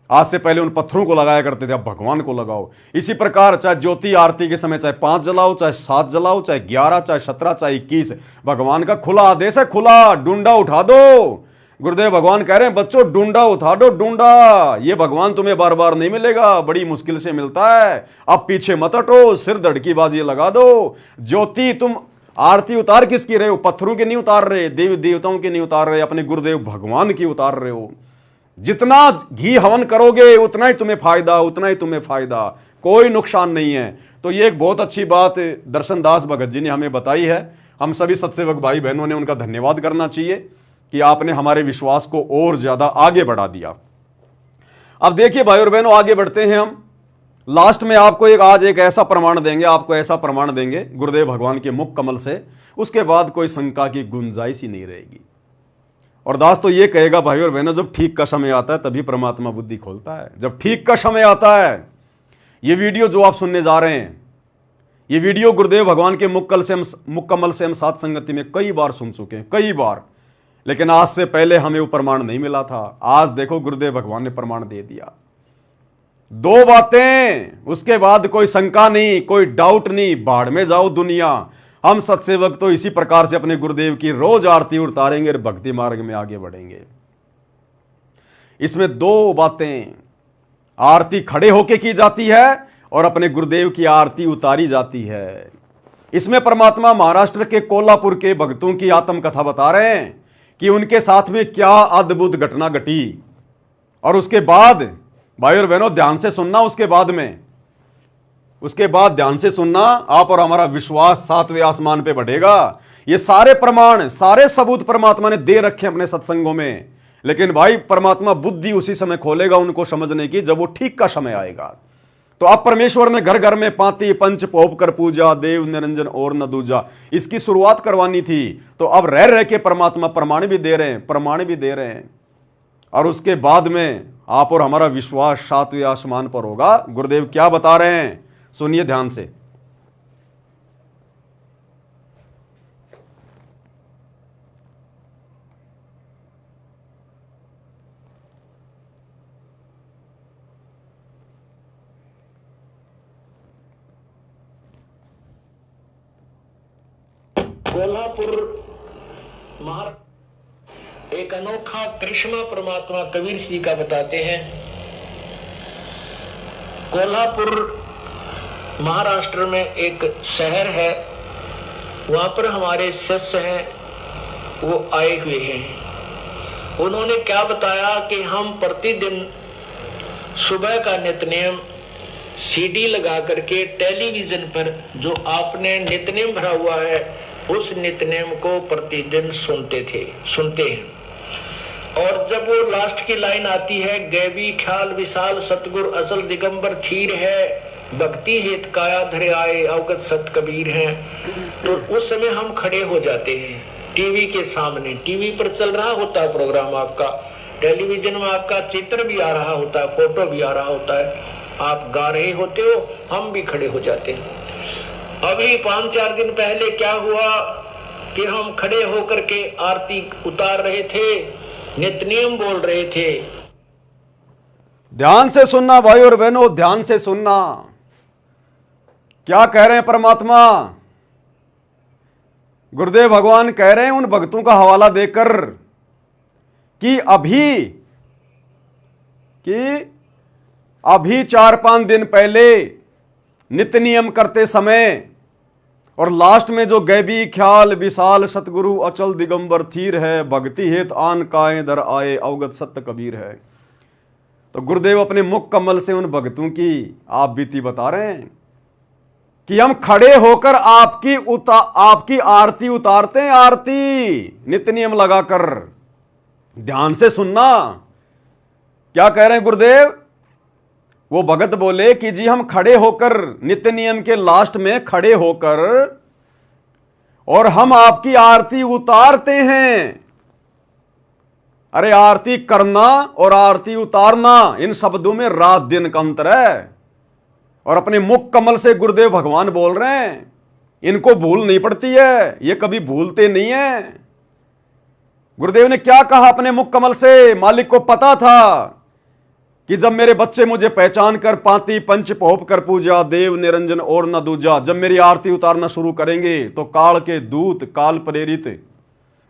आज से पहले उन पत्थरों को लगाया करते थे, अब भगवान को लगाओ। इसी प्रकार चाहे ज्योति आरती के समय चाहे 5 जलाओ, चाहे 7 जलाओ, चाहे 11, चाहे 17, चाहे 21, भगवान का खुला आदेश है, खुला डूंडा उठा दो। गुरुदेव भगवान कह रहे हैं बच्चों डूंडा उठा दो, डूंडा। ये भगवान तुम्हें बार बार नहीं मिलेगा, बड़ी मुश्किल से मिलता है। अब पीछे मत हटो, सिर धड़की बाजी लगा दो। ज्योति तुम आरती उतार किसकी रहे हो? पत्थरों की नहीं उतार रहे, देवी देवताओं की नहीं उतार रहे, अपने गुरुदेव भगवान की उतार रहे हो। जितना घी हवन करोगे उतना ही तुम्हें फायदा, उतना ही तुम्हें फायदा, कोई नुकसान नहीं है। तो ये एक बहुत अच्छी बात दर्शन दास भगत जी ने हमें बताई है। हम सभी सत्सेवक भाई बहनों ने उनका धन्यवाद करना चाहिए कि आपने हमारे विश्वास को और ज्यादा आगे बढ़ा दिया। अब देखिए भाई और बहनों, आगे बढ़ते हैं हम। लास्ट में आपको आज एक ऐसा प्रमाण देंगे, आपको ऐसा प्रमाण देंगे गुरुदेव भगवान के मुख कमल से, उसके बाद कोई शंका की गुंजाइश ही नहीं रहेगी। और दास तो ये कहेगा भाई और बहनों, जब ठीक का समय आता है तभी परमात्मा बुद्धि खोलता है। जब ठीक का समय आता है, ये वीडियो जो आप सुनने जा रहे हैं, ये वीडियो गुरुदेव भगवान के मुख कमल से हम सात संगति में कई बार सुन चुके हैं, कई बार। लेकिन आज से पहले हमें वो प्रमाण नहीं मिला था। आज देखो गुरुदेव भगवान ने प्रमाण दे दिया। 2 बातें, उसके बाद कोई शंका नहीं, कोई डाउट नहीं, बाढ़ में जाओ दुनिया। हम सत्सेवक तो इसी प्रकार से अपने गुरुदेव की रोज आरती उतारेंगे और भक्ति मार्ग में आगे बढ़ेंगे। इसमें 2 बातें, आरती खड़े होके की जाती है और अपने गुरुदेव की आरती उतारी जाती है। इसमें परमात्मा महाराष्ट्र के कोल्हापुर के भक्तों की आत्मकथा बता रहे हैं कि उनके साथ में क्या अद्भुत घटना घटी। और उसके बाद भाई और बहनों ध्यान से सुनना, उसके बाद ध्यान से सुनना, आप और हमारा विश्वास 7वें आसमान पे बढ़ेगा। ये सारे प्रमाण, सारे सबूत परमात्मा ने दे रखे अपने सत्संगों में। लेकिन भाई परमात्मा बुद्धि उसी समय खोलेगा उनको समझने की, जब वो ठीक का समय आएगा। तो अब परमेश्वर ने घर घर में पाती पंच पोप कर पूजा, देव निरंजन और न दूजा, इसकी शुरुआत करवानी थी। तो अब रह रह के परमात्मा प्रमाण भी दे रहे हैं। और उसके बाद में आप और हमारा विश्वास 7वें आसमान पर होगा। गुरुदेव क्या बता रहे हैं, सुनिए ध्यान से। कोल्हापुर एक अनोखा करिश्मा परमात्मा कबीर जी का बताते हैं। कोल्हापुर महाराष्ट्र में एक शहर है, वहां पर हमारे शिष्य हैं वो आए हुए हैं। उन्होंने क्या बताया कि हम प्रतिदिन सुबह का नित्यनेम सीडी लगा करके टेलीविजन पर जो आपने नित्यनेम भरा हुआ है उस नित्यनेम को प्रतिदिन सुनते हैं। और जब वो लास्ट की लाइन आती है, गैबी ख्याल विशाल सतगुर अचल दिगंबर थीर है, भक्ति हेत काया धरे आए अवगत सत कबीर हैं, तो उस समय हम खड़े हो जाते हैं टीवी के सामने। टीवी पर चल रहा होता है प्रोग्राम आपका, टेलीविजन में आपका चित्र भी आ रहा होता है, फोटो भी आ रहा होता है, आप गा रहे होते हो, हम भी खड़े हो जाते हैं। अभी 5-4 दिन पहले क्या हुआ कि हम खड़े होकर के आरती उतार रहे थे, नित्यनेम बोल रहे थे। ध्यान से सुनना भाई और बहनों, ध्यान से सुनना। क्या कह रहे हैं परमात्मा? गुरुदेव भगवान कह रहे हैं उन भक्तों का हवाला देकर कि अभी 4-5 दिन पहले नित्य नियम करते समय और लास्ट में जो गैबी ख्याल विशाल सतगुरु अचल दिगंबर थीर है, भक्ति हेत आन काए दर आए अवगत सत्य कबीर है। तो गुरुदेव अपने मुख कमल से उन भक्तों की आप बीती बता रहे हैं कि हम खड़े होकर आपकी आरती उतारते हैं, आरती नित्य नियम लगाकर। ध्यान से सुनना, क्या कह रहे हैं गुरुदेव? वो भगत बोले कि जी हम खड़े होकर नित्य नियम के लास्ट में खड़े होकर और हम आपकी आरती उतारते हैं। अरे आरती करना और आरती उतारना, इन शब्दों में रात दिन का अंतर है। और अपने मुख कमल से गुरुदेव भगवान बोल रहे हैं, इनको भूल नहीं पड़ती है, ये कभी भूलते नहीं है। गुरुदेव ने क्या कहा अपने मुख कमल से? मालिक को पता था कि जब मेरे बच्चे मुझे पहचान कर पाती पंच पोप कर पूजा, देव निरंजन और न दूजा, जब मेरी आरती उतारना शुरू करेंगे तो काल के दूत काल प्रेरित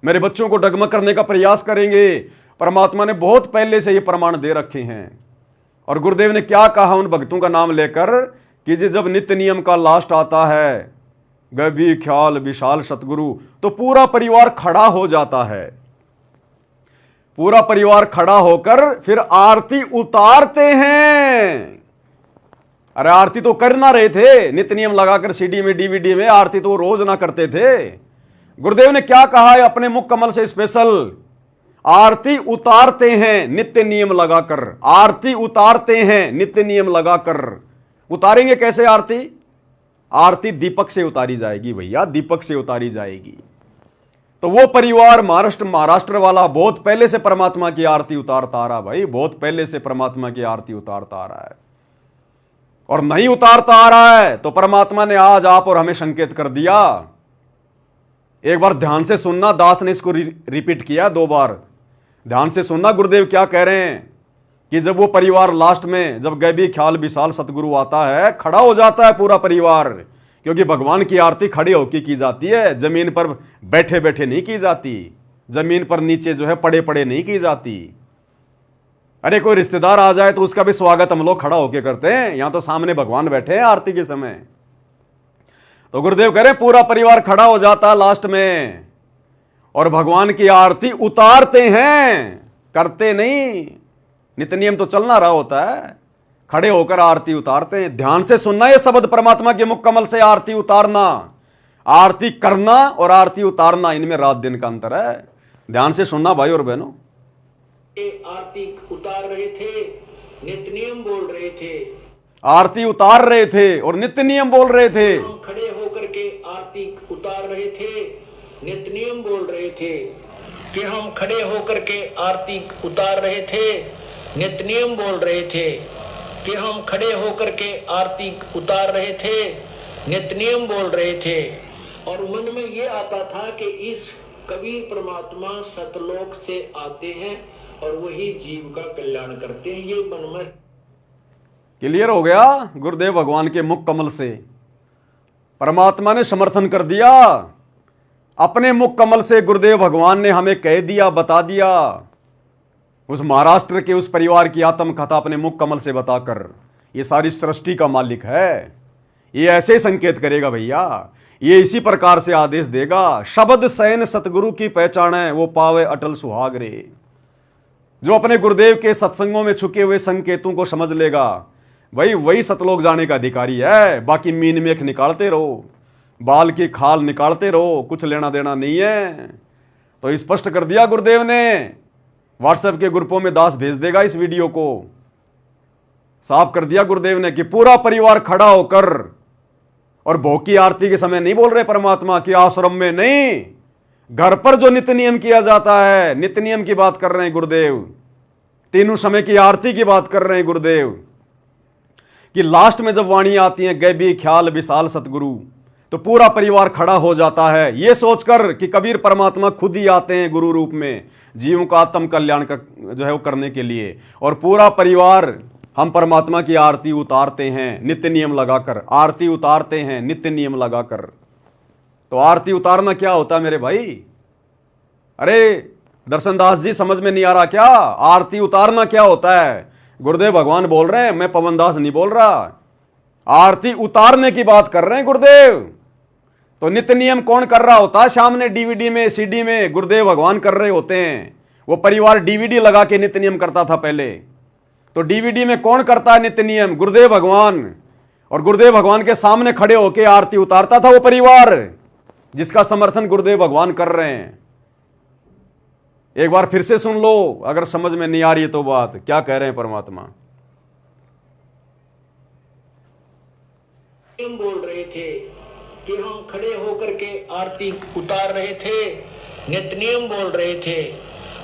मेरे बच्चों को डगमग करने का प्रयास करेंगे। परमात्मा ने बहुत पहले से ये प्रमाण दे रखे हैं। और गुरुदेव ने क्या कहा उन भक्तों का नाम लेकर कि जी जब नित्य नियम का लास्ट आता है, गैबी ख्याल विशाल सतगुरु, तो पूरा परिवार खड़ा हो जाता है। पूरा परिवार खड़ा होकर फिर आरती उतारते हैं। अरे आरती तो कर ना रहे थे, नित्य नियम लगाकर सीडी में डीवीडी में, आरती तो रोज ना करते थे। गुरुदेव ने क्या कहा है अपने मुख कमल से स्पेशल? आरती उतारते हैं नित्य नियम लगाकर, आरती उतारते हैं नित्य नियम लगाकर। उतारेंगे कैसे आरती? आरती दीपक से उतारी जाएगी भैया, दीपक से उतारी जाएगी। तो वो परिवार महाराष्ट्र वाला बहुत पहले से परमात्मा की आरती उतारता आ रहा भाई, बहुत पहले से परमात्मा की आरती उतारता आ रहा है। और नहीं उतारता आ रहा है तो परमात्मा ने आज आप और हमें संकेत कर दिया। एक बार ध्यान से सुनना, दास ने इसको रिपीट किया 2 बार। ध्यान से सुनना, गुरुदेव क्या कह रहे हैं कि जब वो परिवार लास्ट में, जब गैबी ख्याल विशाल सतगुरु आता है, खड़ा हो जाता है पूरा परिवार। क्योंकि भगवान की आरती खड़े होकर की जाती है, जमीन पर बैठे बैठे नहीं की जाती, जमीन पर नीचे जो है पड़े पड़े नहीं की जाती। अरे कोई रिश्तेदार आ जाए तो उसका भी स्वागत हम लोग खड़ा होकर करते हैं, यहां तो सामने भगवान बैठे हैं आरती के समय। तो गुरुदेव कह रहे पूरा परिवार खड़ा हो जाता लास्ट में और भगवान की आरती उतारते हैं, करते नहीं। नित्य नियम तो चलना रहा होता है, खड़े होकर आरती उतारते हैं। ध्यान से सुनना ये शब्द परमात्मा के मुख कमल से, आरती उतारना। आरती करना और आरती उतारना, इनमें रात दिन का अंतर है। ध्यान से सुनना भाई और बहनों। आरती उतार रहे थे, नित्य नियम बोल रहे थे। आरती उतार रहे थे और नित्य नियम बोल रहे थे। हम खड़े होकर के आरती उतार रहे थे, नित्य नियम बोल रहे थे। कि हम खड़े होकर के आरती उतार रहे थे, नित्य नियम बोल रहे थे। कि हम खड़े होकर के आरती उतार रहे थे, नित्य नियम बोल रहे थे। और मन में ये आता था कि इस कबीर परमात्मा सतलोक से आते हैं और वही जीव का कल्याण करते हैं। ये मन में क्लियर हो गया गुरुदेव भगवान के मुख कमल से। परमात्मा ने समर्थन कर दिया अपने मुख कमल से। गुरुदेव भगवान ने हमें कह दिया, बता दिया। उस महाराष्ट्र के उस परिवार की आत्मकथा अपने मुख कमल से बताकर, ये सारी सृष्टि का मालिक है, ये ऐसे संकेत करेगा भैया। ये इसी प्रकार से आदेश देगा, शब्द सैन सतगुरु की पहचान है, वो पावे अटल सुहाग रे। जो अपने गुरुदेव के सत्संगों में छुके हुए संकेतों को समझ लेगा, भाई वही सतलोक जाने का अधिकारी है। बाकी मीन मेख निकालते रहो, बाल की खाल निकालते रहो, कुछ लेना देना नहीं है। तो स्पष्ट कर दिया गुरुदेव ने, व्हाट्सएप के ग्रुपों में दास भेज देगा इस वीडियो को। साफ कर दिया गुरुदेव ने कि पूरा परिवार खड़ा होकर, और भोग की आरती के समय नहीं बोल रहे परमात्मा कि आश्रम में नहीं, घर पर जो नित्य नियम किया जाता है, नित्य नियम की बात कर रहे हैं गुरुदेव। तीनों समय की आरती की बात कर रहे हैं गुरुदेव कि लास्ट में जब वाणी आती है गैबी ख्याल विशाल सतगुरु, तो पूरा परिवार खड़ा हो जाता है, यह सोचकर कि कबीर परमात्मा खुद ही आते हैं गुरु रूप में जीवों का आत्म कल्याण का जो है वो करने के लिए। और पूरा परिवार हम परमात्मा की आरती उतारते हैं नित्य नियम लगाकर, आरती उतारते हैं नित्य नियम लगाकर। तो आरती उतारना क्या होता है मेरे भाई? अरे दर्शनदास जी समझ में नहीं आ रहा क्या? आरती उतारना क्या होता है? गुरुदेव भगवान बोल रहे हैं, मैं पवनदास नहीं बोल रहा। आरती उतारने की बात कर रहे हैं गुरुदेव। तो नित्य नियम कौन कर रहा होता है? सामने डीवीडी में सीडी में गुरुदेव भगवान कर रहे होते हैं। वो परिवार डीवीडी लगा के नित्य नियम करता था पहले। तो डीवीडी में कौन करता है नित्य नियम? गुरुदेव भगवान। और गुरुदेव भगवान के सामने खड़े होकर आरती उतारता था वो परिवार, जिसका समर्थन गुरुदेव भगवान कर रहे हैं। एक बार फिर से सुन लो, अगर समझ में नहीं आ रही है तो बात क्या कह रहे हैं परमात्मा। बोल रहे थे कि हम खड़े होकर के आरती उतार रहे थे, नित्य नियम बोल रहे थे,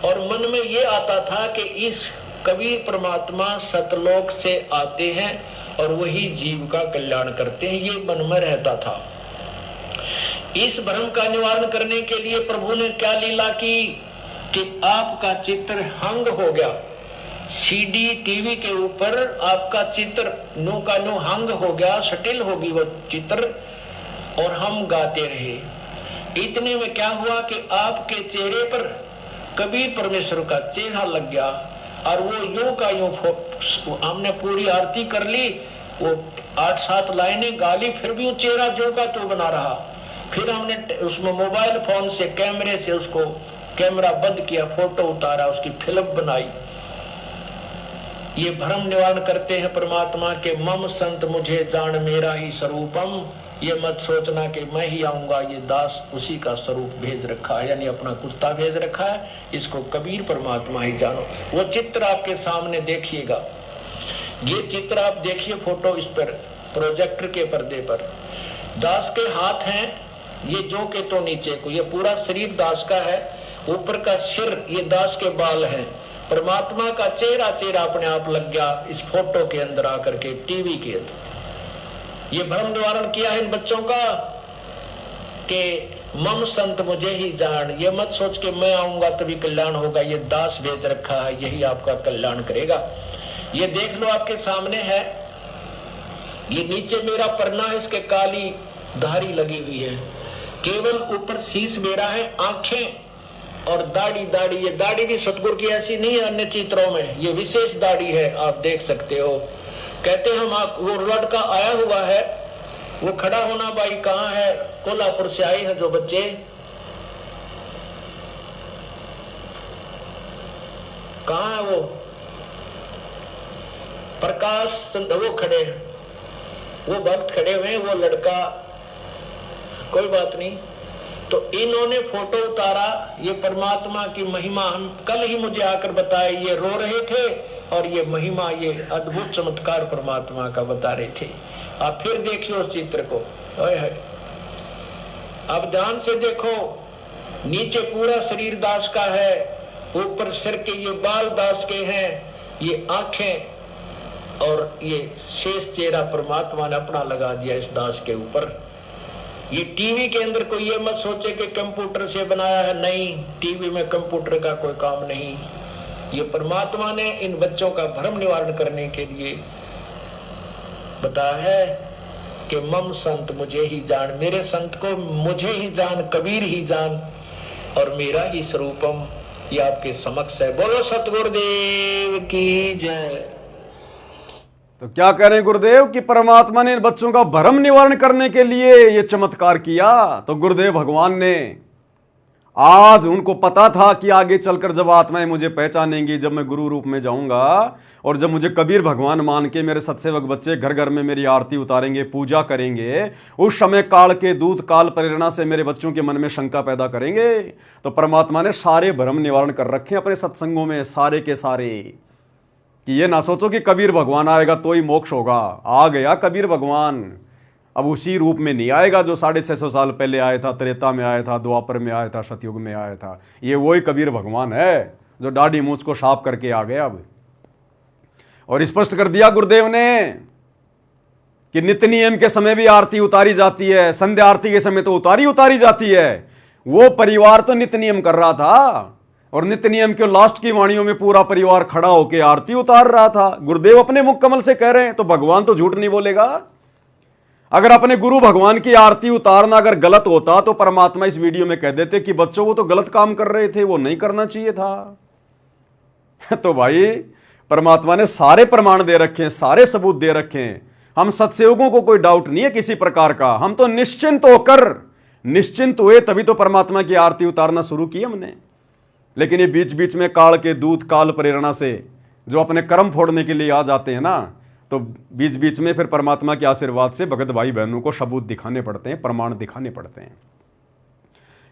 और मन में ये आता था कि इस कबीर परमात्मा सतलोक से आते हैं और वही जीव का कल्याण करते हैं, ये मन में रहता था। इस भ्रम का निवारण करने के लिए प्रभु ने क्या लीला की कि आपका चित्र हंग हो गया। सीडी टीवी के ऊपर आपका चित्र नो का नो हंग हो गया, सटिल होगी वो चित्र, और हम गाते रहे। इतने में क्या हुआ कि आपके चेहरे पर कबीर परमेश्वर का चेहरा लग गया, और वो यूं का यूं हमने पूरी आरती कर ली, वो 8-7 लाइनें गा ली, फिर भी वो चेहरा जो का तो बना रहा। फिर हमने उसमें मोबाइल फोन से कैमरे से उसको कैमरा बंद किया, फोटो उतारा, उसकी फिल्म बनाई। ये भ्रम निवारण करते हैं परमात्मा के मम संत मुझे जान मेरा ही स्वरूपम। ये मत सोचना कि मैं ही आऊंगा, ये दास उसी का स्वरूप भेज रखा है, यानी अपना कुत्ता भेज रखा है, इसको कबीर परमात्मा ही जानो। वो चित्र आपके सामने देखिएगा, ये चित्र आप देखिए, फोटो इस पर प्रोजेक्टर के पर्दे पर दास के हाथ हैं, ये जो के तो नीचे को, ये पूरा शरीर दास का है, ऊपर का सिर ये दास के बाल हैं। परमात्मा का चेहरा अपने आप लग गया इस फोटो के अंदर आकर के, टीवी के अंदर। ये भ्रम निवारण किया है इन बच्चों का कि मम संत मुझे ही जान। ये मत सोच के मैं आऊंगा तभी कल्याण होगा, ये दास भेज रखा है, यही आपका कल्याण करेगा। ये देख लो आपके सामने है, ये नीचे मेरा परना है, इसके काली धारी लगी हुई है, केवल ऊपर शीश मेरा है, आंखें और दाढ़ी। ये दाढ़ी भी सतगुरु की ऐसी नहीं है अन्य चित्रों में, ये विशेष दाढ़ी है, आप देख सकते हो। कहते हम वो लड़का आया हुआ है, वो खड़ा होना भाई कहाँ है? कोल्हापुर से आए हैं जो बच्चे, कहाँ है वो? प्रकाश वो खड़े, वो भक्त खड़े हुए हैं, वो लड़का, कोई बात नहीं। तो इन्होंने फोटो उतारा, ये परमात्मा की महिमा हम कल ही मुझे आकर बताए, ये रो रहे थे और ये महिमा, ये अद्भुत चमत्कार परमात्मा का बता रहे थे। आप फिर देखिए उस चित्र को, अब ध्यान से देखो, नीचे पूरा शरीर दास का है, ऊपर सिर के ये बाल दास के हैं, ये आंखें और ये शेष चेहरा परमात्मा ने अपना लगा दिया इस दास के ऊपर। ये टीवी के अंदर कोई ये मत सोचे कि कंप्यूटर से बनाया है, नहीं, टीवी में कंप्यूटर का कोई काम नहीं। ये परमात्मा ने इन बच्चों का भ्रम निवारण करने के लिए बताया है कि मम संत मुझे ही जान, मेरे संत को मुझे ही जान, कबीर ही जान, और मेरा ही स्वरूपम ये आपके समक्ष है। बोलो सतगुरुदेव की जय। तो क्या कह रहे हैं गुरुदेव कि परमात्मा ने इन बच्चों का भ्रम निवारण करने के लिए ये चमत्कार किया। तो गुरुदेव भगवान ने आज उनको पता था कि आगे चलकर जब आत्माएं मुझे पहचानेंगी, जब मैं गुरु रूप में जाऊंगा और जब मुझे कबीर भगवान मान के मेरे सत्सेवक बच्चे घर घर में मेरी आरती उतारेंगे, पूजा करेंगे, उस समय काल के दूत काल प्रेरणा से मेरे बच्चों के मन में शंका पैदा करेंगे। तो परमात्मा ने सारे भ्रम निवारण कर रखे अपने सत्संगों में, सारे के सारे, कि ये ना सोचो कि कबीर भगवान आएगा तो ही मोक्ष होगा। आ गया कबीर भगवान, अब उसी रूप में नहीं आएगा जो 650 साल पहले आया था, त्रेता में आया था, द्वापर में आया था, सतयुग में आया था। ये वही कबीर भगवान है जो दाढ़ी मूंछ को साफ करके आ गया अब। और स्पष्ट कर दिया गुरुदेव ने कि नित्य नियम के समय भी आरती उतारी जाती है, संध्या आरती के समय तो उतारी जाती है। वो परिवार तो नित्य नियम कर रहा था और नित्य नियम के लास्ट की वाणियों में पूरा परिवार खड़ा होकर आरती उतार रहा था। गुरुदेव अपने मुख कमल से कह रहे हैं, तो भगवान तो झूठ नहीं बोलेगा। अगर अपने गुरु भगवान की आरती उतारना अगर गलत होता तो परमात्मा इस वीडियो में कह देते कि बच्चों वो तो गलत काम कर रहे थे, वो नहीं करना चाहिए था। तो भाई परमात्मा ने सारे प्रमाण दे रखे हैं, सारे सबूत दे रखे हैं। हम सत्सेवकों को कोई डाउट नहीं है किसी प्रकार का। हम तो निश्चिंत हुए तभी तो परमात्मा की आरती उतारना शुरू की हमने। लेकिन ये बीच बीच में काल के दूत काल प्रेरणा से जो अपने कर्म फोड़ने के लिए आ जाते हैं ना, तो बीच बीच में फिर परमात्मा के आशीर्वाद से भगत भाई बहनों को सबूत दिखाने पड़ते हैं, प्रमाण दिखाने पड़ते हैं।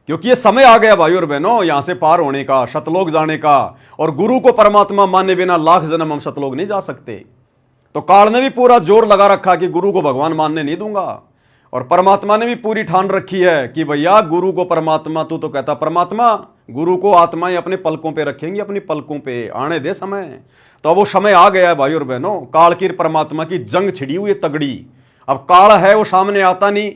क्योंकि ये समय आ गया भाई और बहनों यहां से पार होने का, सतलोक जाने का। और गुरु को परमात्मा माने बिना लाख जन्म हम सतलोक नहीं जा सकते। तो काल ने भी पूरा जोर लगा रखा कि गुरु को भगवान मानने नहीं दूंगा। और परमात्मा ने भी पूरी ठान रखी है कि भैया गुरु को परमात्मा, तू तो कहता परमात्मा, गुरु को आत्माएं अपने पलकों पे रखेंगी, अपनी पलकों पे आने दे समय। तो अब वो समय आ गया है भाई और बहनों, काल की परमात्मा की जंग छिड़ी हुई है तगड़ी। अब काल है वो सामने आता नहीं,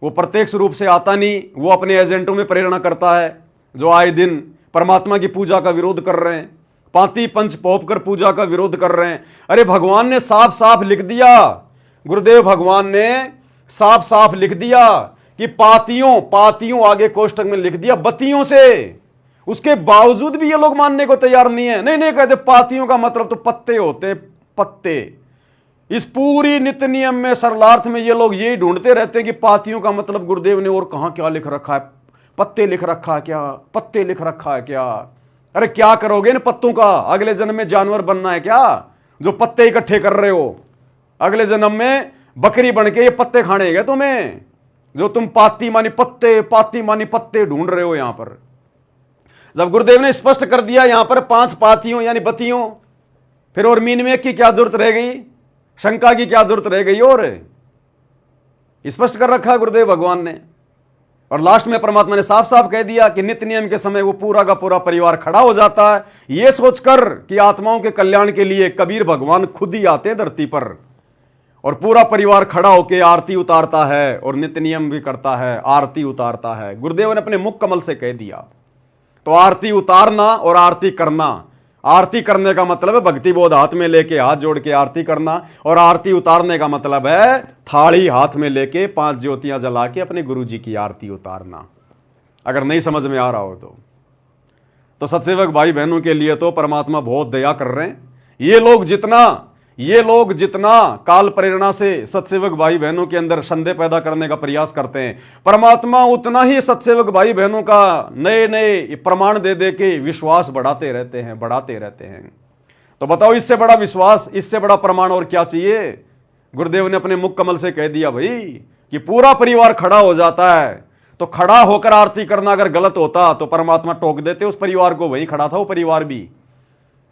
वो प्रत्यक्ष रूप से आता नहीं, वो अपने एजेंटों में प्रेरणा करता है जो आए दिन परमात्मा की पूजा का विरोध कर रहे हैं, पांति पंच पोप कर पूजा का विरोध कर रहे हैं। अरे भगवान ने साफ साफ लिख दिया, गुरुदेव भगवान ने साफ साफ लिख दिया कि पातियों आगे कोष्टक में लिख दिया बत्तियों से। उसके बावजूद भी ये लोग मानने को तैयार नहीं है। नहीं कहते पातियों का मतलब तो पत्ते होते हैं, पत्ते। इस पूरी नित्य नियम में सरलार्थ में ये लोग यही ढूंढते रहते हैं कि पातियों का मतलब गुरुदेव ने और कहां क्या लिख रखा है, पत्ते लिख रखा है क्या, पत्ते लिख रखा है क्या। अरे क्या करोगे इन पत्तों का? अगले जन्म में जानवर बनना है क्या जो पत्ते इकट्ठे कर रहे हो? अगले जन्म में बकरी बन के ये पत्ते खाने गए तुम्हें, जो तुम पाती मानी पत्ते ढूंढ रहे हो यहां पर। जब गुरुदेव ने स्पष्ट कर दिया यहां पर 5 पातियों यानी बत्तियों, फिर और मीन में की क्या जरूरत रह गई, शंका की क्या जरूरत रह गई? और स्पष्ट कर रखा गुरुदेव भगवान ने। और लास्ट में परमात्मा ने साफ साफ कह दिया कि नित्य नियम के समय वो पूरा का पूरा परिवार खड़ा हो जाता है, यह सोचकर कि आत्माओं के कल्याण के लिए कबीर भगवान खुद ही आते हैं धरती पर और पूरा परिवार खड़ा होकर आरती उतारता है और नित्य नियम भी करता है, आरती उतारता है। गुरुदेव ने अपने मुख कमल से कह दिया। तो आरती उतारना और आरती करना, आरती करने का मतलब है भक्ति बोध हाथ में लेके हाथ जोड़ के आरती करना, और आरती उतारने का मतलब है थाली हाथ में लेके 5 ज्योतियां जला के अपने गुरु जी की आरती उतारना। अगर नहीं समझ में आ रहा हो तो सत्सेवक भाई बहनों के लिए तो परमात्मा बहुत दया कर रहे हैं। ये लोग जितना काल प्रेरणा से सत्सेवक भाई बहनों के अंदर संदेह पैदा करने का प्रयास करते हैं, परमात्मा उतना ही सत्सेवक भाई बहनों का नए नए प्रमाण दे दे के विश्वास बढ़ाते रहते हैं। तो बताओ इससे बड़ा विश्वास, इससे बड़ा प्रमाण और क्या चाहिए? गुरुदेव ने अपने मुख कमल से कह दिया भाई कि पूरा परिवार खड़ा हो जाता है। तो खड़ा होकर आरती करना अगर गलत होता तो परमात्मा टोक देते उस परिवार को, वही खड़ा था वो परिवार भी।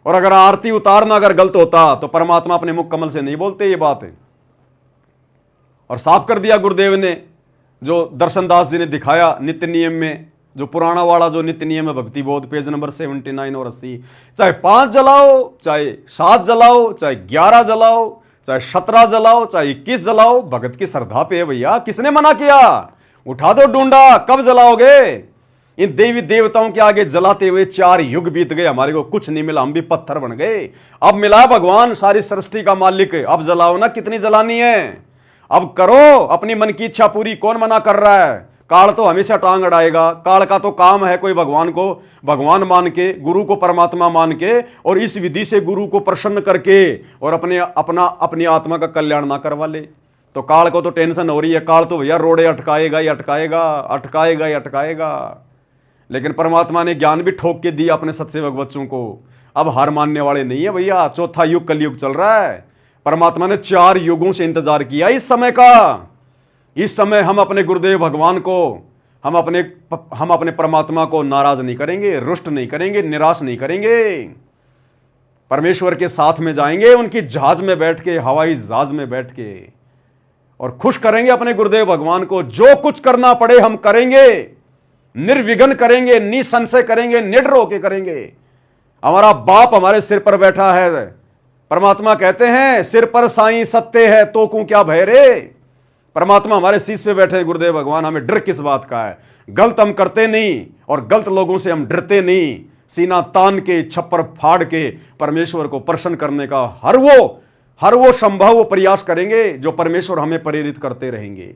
और अगर आरती उतारना अगर गलत होता तो परमात्मा अपने मुख कमल से नहीं बोलते ये बात है। और साफ कर दिया गुरुदेव ने, जो दर्शनदास जी ने दिखाया नित्य नियम में, जो पुराना वाला जो नित्य नियम है भक्ति बोध पेज नंबर 79 और 80, चाहे 5 जलाओ, चाहे 7 जलाओ, चाहे 11 जलाओ, चाहे 17 जलाओ, चाहे 21 जलाओ, भगत की श्रद्धा पे है भैया। किसने मना किया? उठा दो डूंडा, कब जलाओगे? इन देवी देवताओं के आगे जलाते हुए 4 युग बीत गए, हमारे को कुछ नहीं मिला, हम भी पत्थर बन गए। अब मिला भगवान सारी सृष्टि का मालिक, अब जलाओ ना, कितनी जलानी है? अब करो अपनी मन की इच्छा पूरी, कौन मना कर रहा है? काल तो हमेशा टांग अड़ाएगा। काल का तो काम है कोई भगवान को भगवान मान के, गुरु को परमात्मा मान के, और इस विधि से गुरु को प्रसन्न करके और अपनी आत्मा का कल्याण ना करवा ले। तो काल को तो टेंशन हो रही है, काल तो भैया रोड़े अटकाएगा ही अटकाएगा, अटकाएगा ही अटकाएगा। लेकिन परमात्मा ने ज्ञान भी ठोक के दिया अपने सत्सेवक बच्चों को। अब हार मानने वाले नहीं है भैया। चौथा युग कलयुग चल रहा है। परमात्मा ने 4 युगों से इंतजार किया इस समय का। इस समय हम अपने गुरुदेव भगवान को, हम अपने परमात्मा को नाराज नहीं करेंगे, रुष्ट नहीं करेंगे, निराश नहीं करेंगे। परमेश्वर के साथ में जाएंगे, उनकी जहाज में बैठ के, हवाई जहाज में बैठ के, और खुश करेंगे अपने गुरुदेव भगवान को। जो कुछ करना पड़े हम करेंगे, निर्विघ्न करेंगे, निसंशय करेंगे, निडर होके करेंगे। हमारा बाप हमारे सिर पर बैठा है। परमात्मा कहते हैं सिर पर साईं सत्य है तो को क्या भय रे। परमात्मा हमारे शीश पे बैठे हैं गुरुदेव भगवान। हमें डर किस बात का है? गलत हम करते नहीं और गलत लोगों से हम डरते नहीं। सीना तान के, छप्पर फाड़ के परमेश्वर को प्रसन्न करने का हर वो संभव प्रयास करेंगे जो परमेश्वर हमें प्रेरित करते रहेंगे।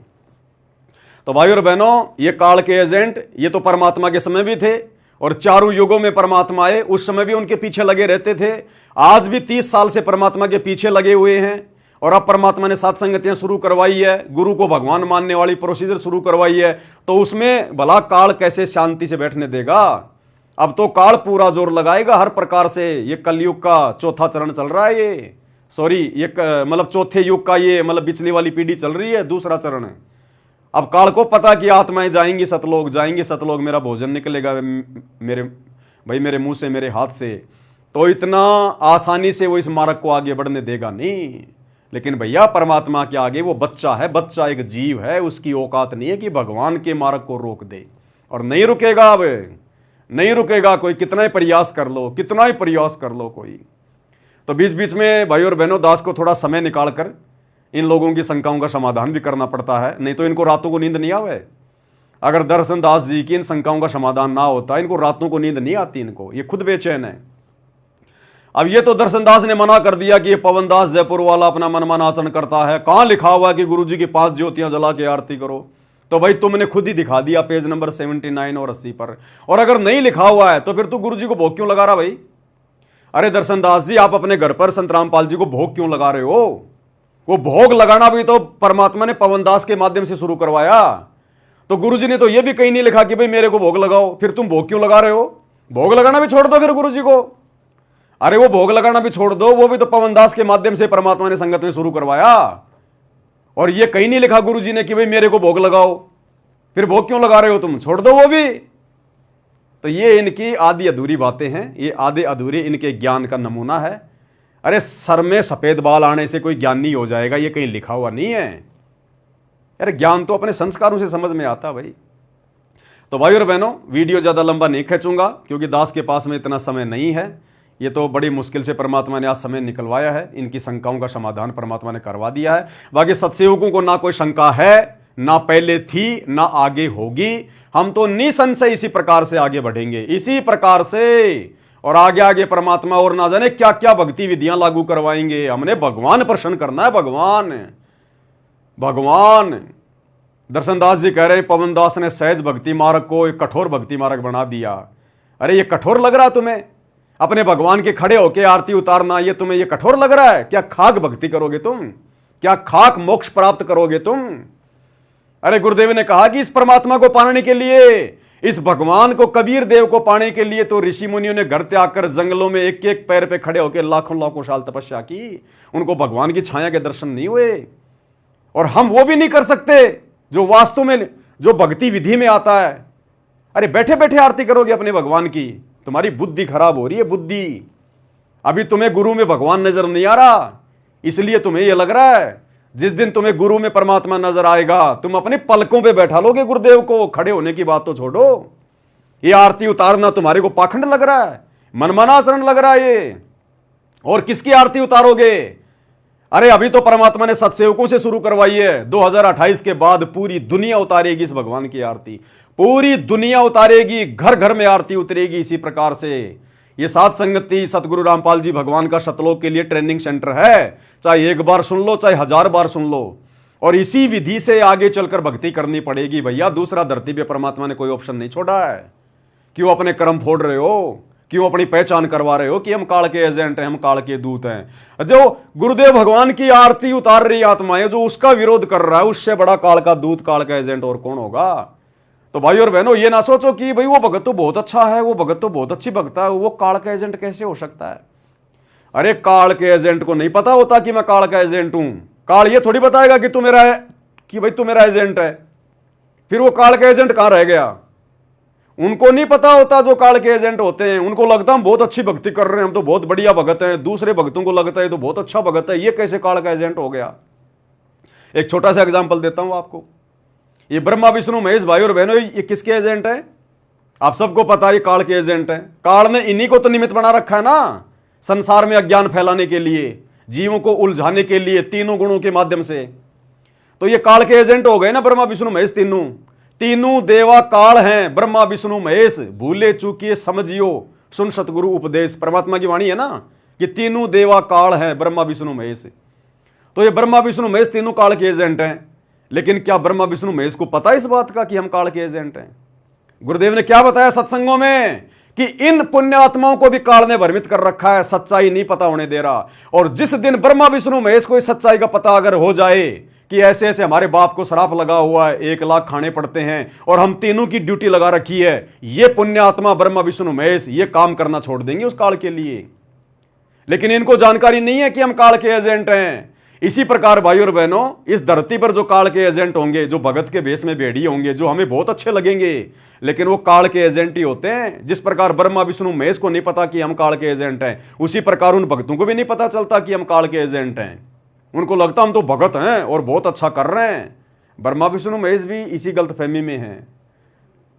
तो भाई और बहनों, ये काल के एजेंट ये तो परमात्मा के समय भी थे, और 4 युगों में परमात्मा आए, उस समय भी उनके पीछे लगे रहते थे। आज भी 30 साल से परमात्मा के पीछे लगे हुए हैं। और अब परमात्मा ने सत्संगतियां शुरू करवाई है, गुरु को भगवान मानने वाली प्रोसीजर शुरू करवाई है, तो उसमें भला काल कैसे शांति से बैठने देगा? अब तो काल पूरा जोर लगाएगा हर प्रकार से। ये कलयुग का चौथा चरण चल रहा है, ये मतलब चौथे युग का, ये मतलब पिछली वाली पीढ़ी चल रही है, दूसरा चरण है। अब काल को पता कि आत्माएं जाएंगी सतलोक, मेरा भोजन निकलेगा मेरे मुंह से, मेरे हाथ से। तो इतना आसानी से वो इस मार्ग को आगे बढ़ने देगा नहीं। लेकिन भैया परमात्मा के आगे वो बच्चा है, बच्चा एक जीव है, उसकी औकात नहीं है कि भगवान के मार्ग को रोक दे। और नहीं रुकेगा, अब नहीं रुकेगा कोई, कितना ही प्रयास कर लो कोई। तो बीच बीच में भाई और बहनों, दास को थोड़ा समय निकाल कर इन लोगों की शंकाओं का समाधान भी करना पड़ता है, नहीं तो इनको रातों को नींद नहीं आवे। अगर दर्शन दास जी की इन शंकाओं का समाधान ना होता, इनको रातों को नींद नहीं आती, इनको ये खुद बेचैन है। अब ये तो दर्शन दास ने मना कर दिया कि ये पवन दास जयपुर वाला अपना मनमाना आचरण करता है। कहां लिखा हुआ कि गुरु जी की 5 ज्योतियां जला के आरती करो? तो भाई तुमने खुद ही दिखा दिया पेज नंबर 79 और 80 पर। और अगर नहीं लिखा हुआ है तो फिर तू गुरु जी को भोग क्यों लगा रहा भाई? अरे दर्शन दास जी, आप अपने घर पर संत रामपाल जी को भोग क्यों लगा रहे हो? वो भोग लगाना भी तो परमात्मा ने पवन दास के माध्यम से शुरू करवाया। तो गुरु जी ने तो ये भी कहीं नहीं लिखा कि भाई मेरे को भोग लगाओ, फिर तुम भोग क्यों लगा रहे हो? भोग लगाना भी छोड़ दो फिर गुरु जी को। अरे वो भोग लगाना भी छोड़ दो, वो भी तो पवन दास के माध्यम से परमात्मा ने संगत में शुरू करवाया। और ये कहीं नहीं लिखा गुरु जी ने कि भाई मेरे को भोग लगाओ, फिर भोग क्यों लगा रहे हो तुम? छोड़ दो वो भी। तो ये इनकी आधी अधूरी बातें हैं, ये आधे अधूरे इनके ज्ञान का नमूना है। अरे सर में सफेद बाल आने से कोई ज्ञानी हो जाएगा, ये कहीं लिखा हुआ नहीं है। अरे ज्ञान तो अपने संस्कारों से समझ में आता भाई। तो भाई और बहनों, वीडियो ज्यादा लंबा नहीं खींचूंगा क्योंकि दास के पास में इतना समय नहीं है। ये तो बड़ी मुश्किल से परमात्मा ने आज समय निकलवाया है, इनकी शंकाओं का समाधान परमात्मा ने करवा दिया है। बाकी सत्सेवकों को ना कोई शंका है, ना पहले थी, ना आगे होगी। हम तो निसंशय इसी प्रकार से आगे बढ़ेंगे, इसी प्रकार से। और आगे आगे परमात्मा और ना जाने क्या क्या भक्ति विधियां लागू करवाएंगे। हमने भगवान प्रसन्न करना है, भगवान। दर्शन दास जी कह रहे हैं पवन दास ने सहज भक्ति मार्ग को एक कठोर भक्ति मार्ग बना दिया। अरे ये कठोर लग रहा तुम्हें? अपने भगवान के खड़े होके आरती उतारना, ये तुम्हें ये कठोर लग रहा है? क्या खाक भक्ति करोगे तुम? क्या खाक मोक्ष प्राप्त करोगे तुम? अरे गुरुदेव ने कहा कि इस परमात्मा को पाने के लिए, इस भगवान को, कबीर देव को पाने के लिए तो ऋषि मुनियों ने घर त्याग कर जंगलों में एक एक पैर पे खड़े होकर लाखों लाखों साल तपस्या की। उनको भगवान की छाया के दर्शन नहीं हुए। और हम वो भी नहीं कर सकते जो वास्तव में, जो भक्ति विधि में आता है। अरे बैठे बैठे आरती करोगे अपने भगवान की? तुम्हारी बुद्धि खराब हो रही है, बुद्धि। अभी तुम्हें गुरु में भगवान नजर नहीं आ रहा, इसलिए तुम्हें यह लग रहा है। जिस दिन तुम्हें गुरु में परमात्मा नजर आएगा, तुम अपने पलकों पे बैठा लोगे गुरुदेव को। खड़े होने की बात तो छोड़ो, ये आरती उतारना तुम्हारे को पाखंड लग रहा है, मनमाना आचरण लग रहा है ये। और किसकी आरती उतारोगे? अरे अभी तो परमात्मा ने सत्सेवकों से शुरू करवाई है। 2028 के बाद पूरी दुनिया उतारेगी इस भगवान की आरती, पूरी दुनिया उतारेगी, घर घर में आरती उतरेगी। इसी प्रकार से ये सात संगति सतगुरु रामपाल जी भगवान का शतलोक के लिए ट्रेनिंग सेंटर है। चाहे एक बार सुन लो, चाहे 1000 बार सुन लो। और इसी विधि से आगे चलकर भक्ति करनी पड़ेगी भैया। दूसरा धरती पे परमात्मा ने कोई ऑप्शन नहीं छोड़ा है। क्यों अपने कर्म फोड़ रहे हो? क्यों अपनी पहचान करवा रहे हो कि हम काल के एजेंट हैं, हम काल के दूत हैं? जो गुरुदेव भगवान की आरती उतार रही आत्मा है, जो उसका विरोध कर रहा है, उससे बड़ा काल का दूत, काल का एजेंट और कौन होगा? तो भाई और बहनों, ये ना सोचो कि भाई वो भगत तो बहुत अच्छा है, वो भगत तो बहुत अच्छी भगत है, वो काल का एजेंट कैसे हो सकता है? अरे काल के एजेंट को नहीं पता होता कि मैं काल का एजेंट हूं। काल ये थोड़ी बताएगा कि तू मेरा है, कि भाई तू मेरा एजेंट है। फिर वो काल का एजेंट कहां रह गया? उनको नहीं पता होता जो काल के एजेंट होते हैं। उनको लगता हम बहुत अच्छी भक्ति कर रहे हैं, हम तो बहुत बढ़िया भगत हैं। दूसरे भक्तों को लगता है तो बहुत अच्छा भगत है, ये कैसे काल का एजेंट हो गया? एक छोटा सा एग्जांपल देता हूं आपको। ये ब्रह्मा विष्णु महेश भाई और बहनों, ये किसके एजेंट है? आप सबको पता है ये काल के एजेंट है। काल ने इन्हीं को तो निमित्त बना रखा है ना, संसार में अज्ञान फैलाने के लिए, जीवों को उलझाने के लिए, तीनों गुणों के माध्यम से। तो ये काल के एजेंट हो गए ना ब्रह्मा विष्णु महेश। तीनों देवा काल हैं, ब्रह्मा विष्णु महेश। भूले चूकिए समझियो, सुन सतगुरु उपदेश। परमात्मा की वाणी है ना कि तीनों देवा काल हैं, ब्रह्मा विष्णु महेश। तो ये ब्रह्मा विष्णु महेश तीनों काल के एजेंट हैं। लेकिन क्या ब्रह्मा विष्णु महेश को पता है इस बात का कि हम काल के एजेंट हैं? गुरुदेव ने क्या बताया सत्संगों में कि इन पुण्यात्माओं को भी काल ने भ्रमित कर रखा है, सच्चाई नहीं पता होने दे रहा। और जिस दिन ब्रह्मा विष्णु महेश को इस सच्चाई का पता अगर हो जाए कि ऐसे ऐसे हमारे बाप को श्राप लगा हुआ है, 1 लाख खाने पड़ते हैं और हम तीनों की ड्यूटी लगा रखी है, ये पुण्यात्मा ब्रह्मा विष्णु महेश ये काम करना छोड़ देंगे उस काल के लिए। लेकिन इनको जानकारी नहीं है कि हम काल के एजेंट हैं। इसी प्रकार भाई और बहनों, इस धरती पर जो काल के एजेंट होंगे, जो भगत के भेष में भेड़िए होंगे, जो हमें बहुत अच्छे लगेंगे, लेकिन वो काल के एजेंट ही होते हैं। जिस प्रकार ब्रह्मा विष्णु महेश को नहीं पता कि हम काल के एजेंट हैं, उसी प्रकार उन भक्तों को भी नहीं पता चलता कि हम काल के एजेंट हैं। उनको लगता हम तो भगत हैं और बहुत अच्छा कर रहे हैं। ब्रह्मा विष्णु महेश भी इसी गलतफहमी में हैं।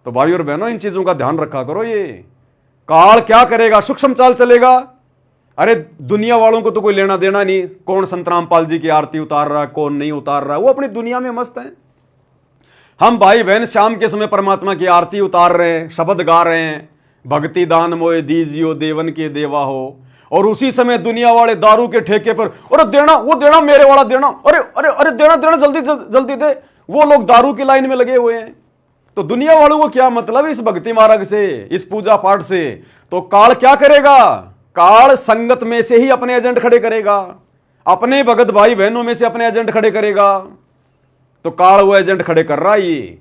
तो भाई और बहनों, इन चीजों का ध्यान रखा करो। ये काल क्या करेगा? सूक्ष्म चाल चलेगा। अरे दुनिया वालों को तो कोई लेना देना नहीं, कौन संत रामपाल जी की आरती उतार रहा है, कौन नहीं उतार रहा है, वो अपनी दुनिया में मस्त हैं। हम भाई बहन शाम के समय परमात्मा की आरती उतार रहे हैं, शब्द गा रहे हैं, भक्ति दान मोए दीजियो देवन के देवा हो। और उसी समय दुनिया वाले दारू के ठेके पर, अरे देना, वो देना, मेरे वाला देना, अरे अरे अरे देना देना, जल्दी जल्दी दे। वो लोग दारू की लाइन में लगे हुए हैं। तो दुनिया वालों को क्या मतलब इस भक्ति मार्ग से, इस पूजा पाठ से? तो काल क्या करेगा? काल संगत में से ही अपने एजेंट खड़े करेगा, अपने भगत भाई बहनों में से अपने एजेंट खड़े करेगा। तो काल वो एजेंट खड़े कर रहा है। ये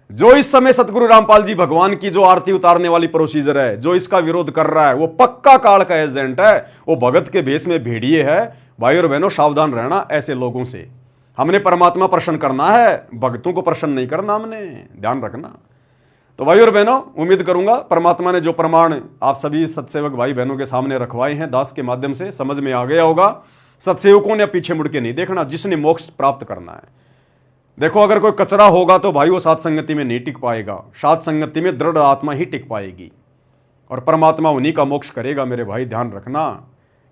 जो इस समय सतगुरु रामपाल जी भगवान की जो आरती उतारने वाली प्रोसीजर है, जो इसका विरोध कर रहा है, वो पक्का काल का एजेंट है। वो भगत के भेष में भेड़िए है। भाई और बहनों, सावधान रहना ऐसे लोगों से। हमने परमात्मा प्रसन्न करना है, भक्तों को प्रसन्न नहीं करना, हमने ध्यान रखना। तो भाई और बहनों, उम्मीद करूंगा परमात्मा ने जो प्रमाण आप सभी सत्सेवक भाई बहनों के सामने रखवाए हैं दास के माध्यम से, समझ में आ गया होगा। सत्सेवकों ने पीछे मुड़ के नहीं देखना, जिसने मोक्ष प्राप्त करना है। देखो, अगर कोई कचरा होगा तो भाई वो सात संगति में नहीं टिक पाएगा। सात संगति में दृढ़ आत्मा ही टिक पाएगी और परमात्मा उन्हीं का मोक्ष करेगा। मेरे भाई ध्यान रखना,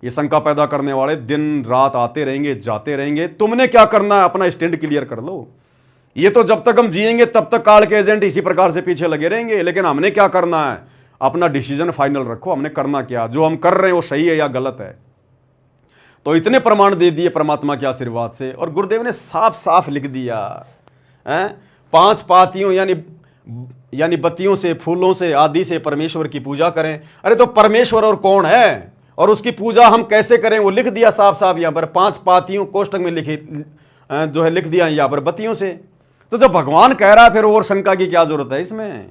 ये शंका पैदा करने वाले दिन रात आते रहेंगे, जाते रहेंगे। तुमने क्या करना है? अपना स्टैंड क्लियर कर लो। ये तो जब तक हम जिएंगे तब तक काल के एजेंट इसी प्रकार से पीछे लगे रहेंगे। लेकिन हमने क्या करना है? अपना डिसीजन फाइनल रखो। हमने करना क्या? जो हम कर रहे हैं वो सही है या गलत है? तो इतने प्रमाण दे दिए परमात्मा के आशीर्वाद से। और गुरुदेव ने साफ साफ लिख दिया है, 5 पातियों यानी बत्तियों से, फूलों से, आदि से परमेश्वर की पूजा करें। अरे तो परमेश्वर और कौन है और उसकी पूजा हम कैसे करें, वो लिख दिया साफ साफ यहां पर। 5 पातियों कोष्टक में लिखी जो है, लिख दिया यहां पर बत्तियों से। तो जब भगवान कह रहा है फिर और शंका की क्या जरूरत है इसमें?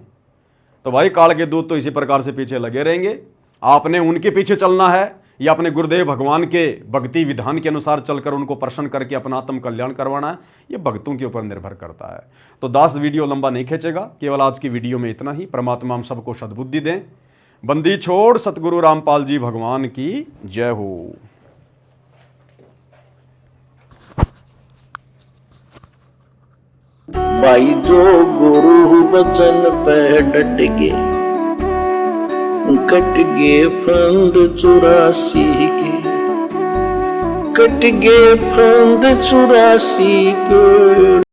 तो भाई काल के दूत तो इसी प्रकार से पीछे लगे रहेंगे। आपने उनके पीछे चलना है या अपने गुरुदेव भगवान के भक्ति विधान के अनुसार चलकर उनको प्रसन्न करके अपना आत्म कल्याण करवाना है, ये भक्तों के ऊपर निर्भर करता है। तो दास वीडियो लंबा नहीं खींचेगा, केवल आज की वीडियो में इतना ही। परमात्मा हम सबको सद्बुद्धि दें। बंदी छोड़ सतगुरु रामपाल जी भगवान की जय हो। भाई जो गुरु वचन पे डट गे, कट गे फंद 84 के, कट गे फंद 84 के।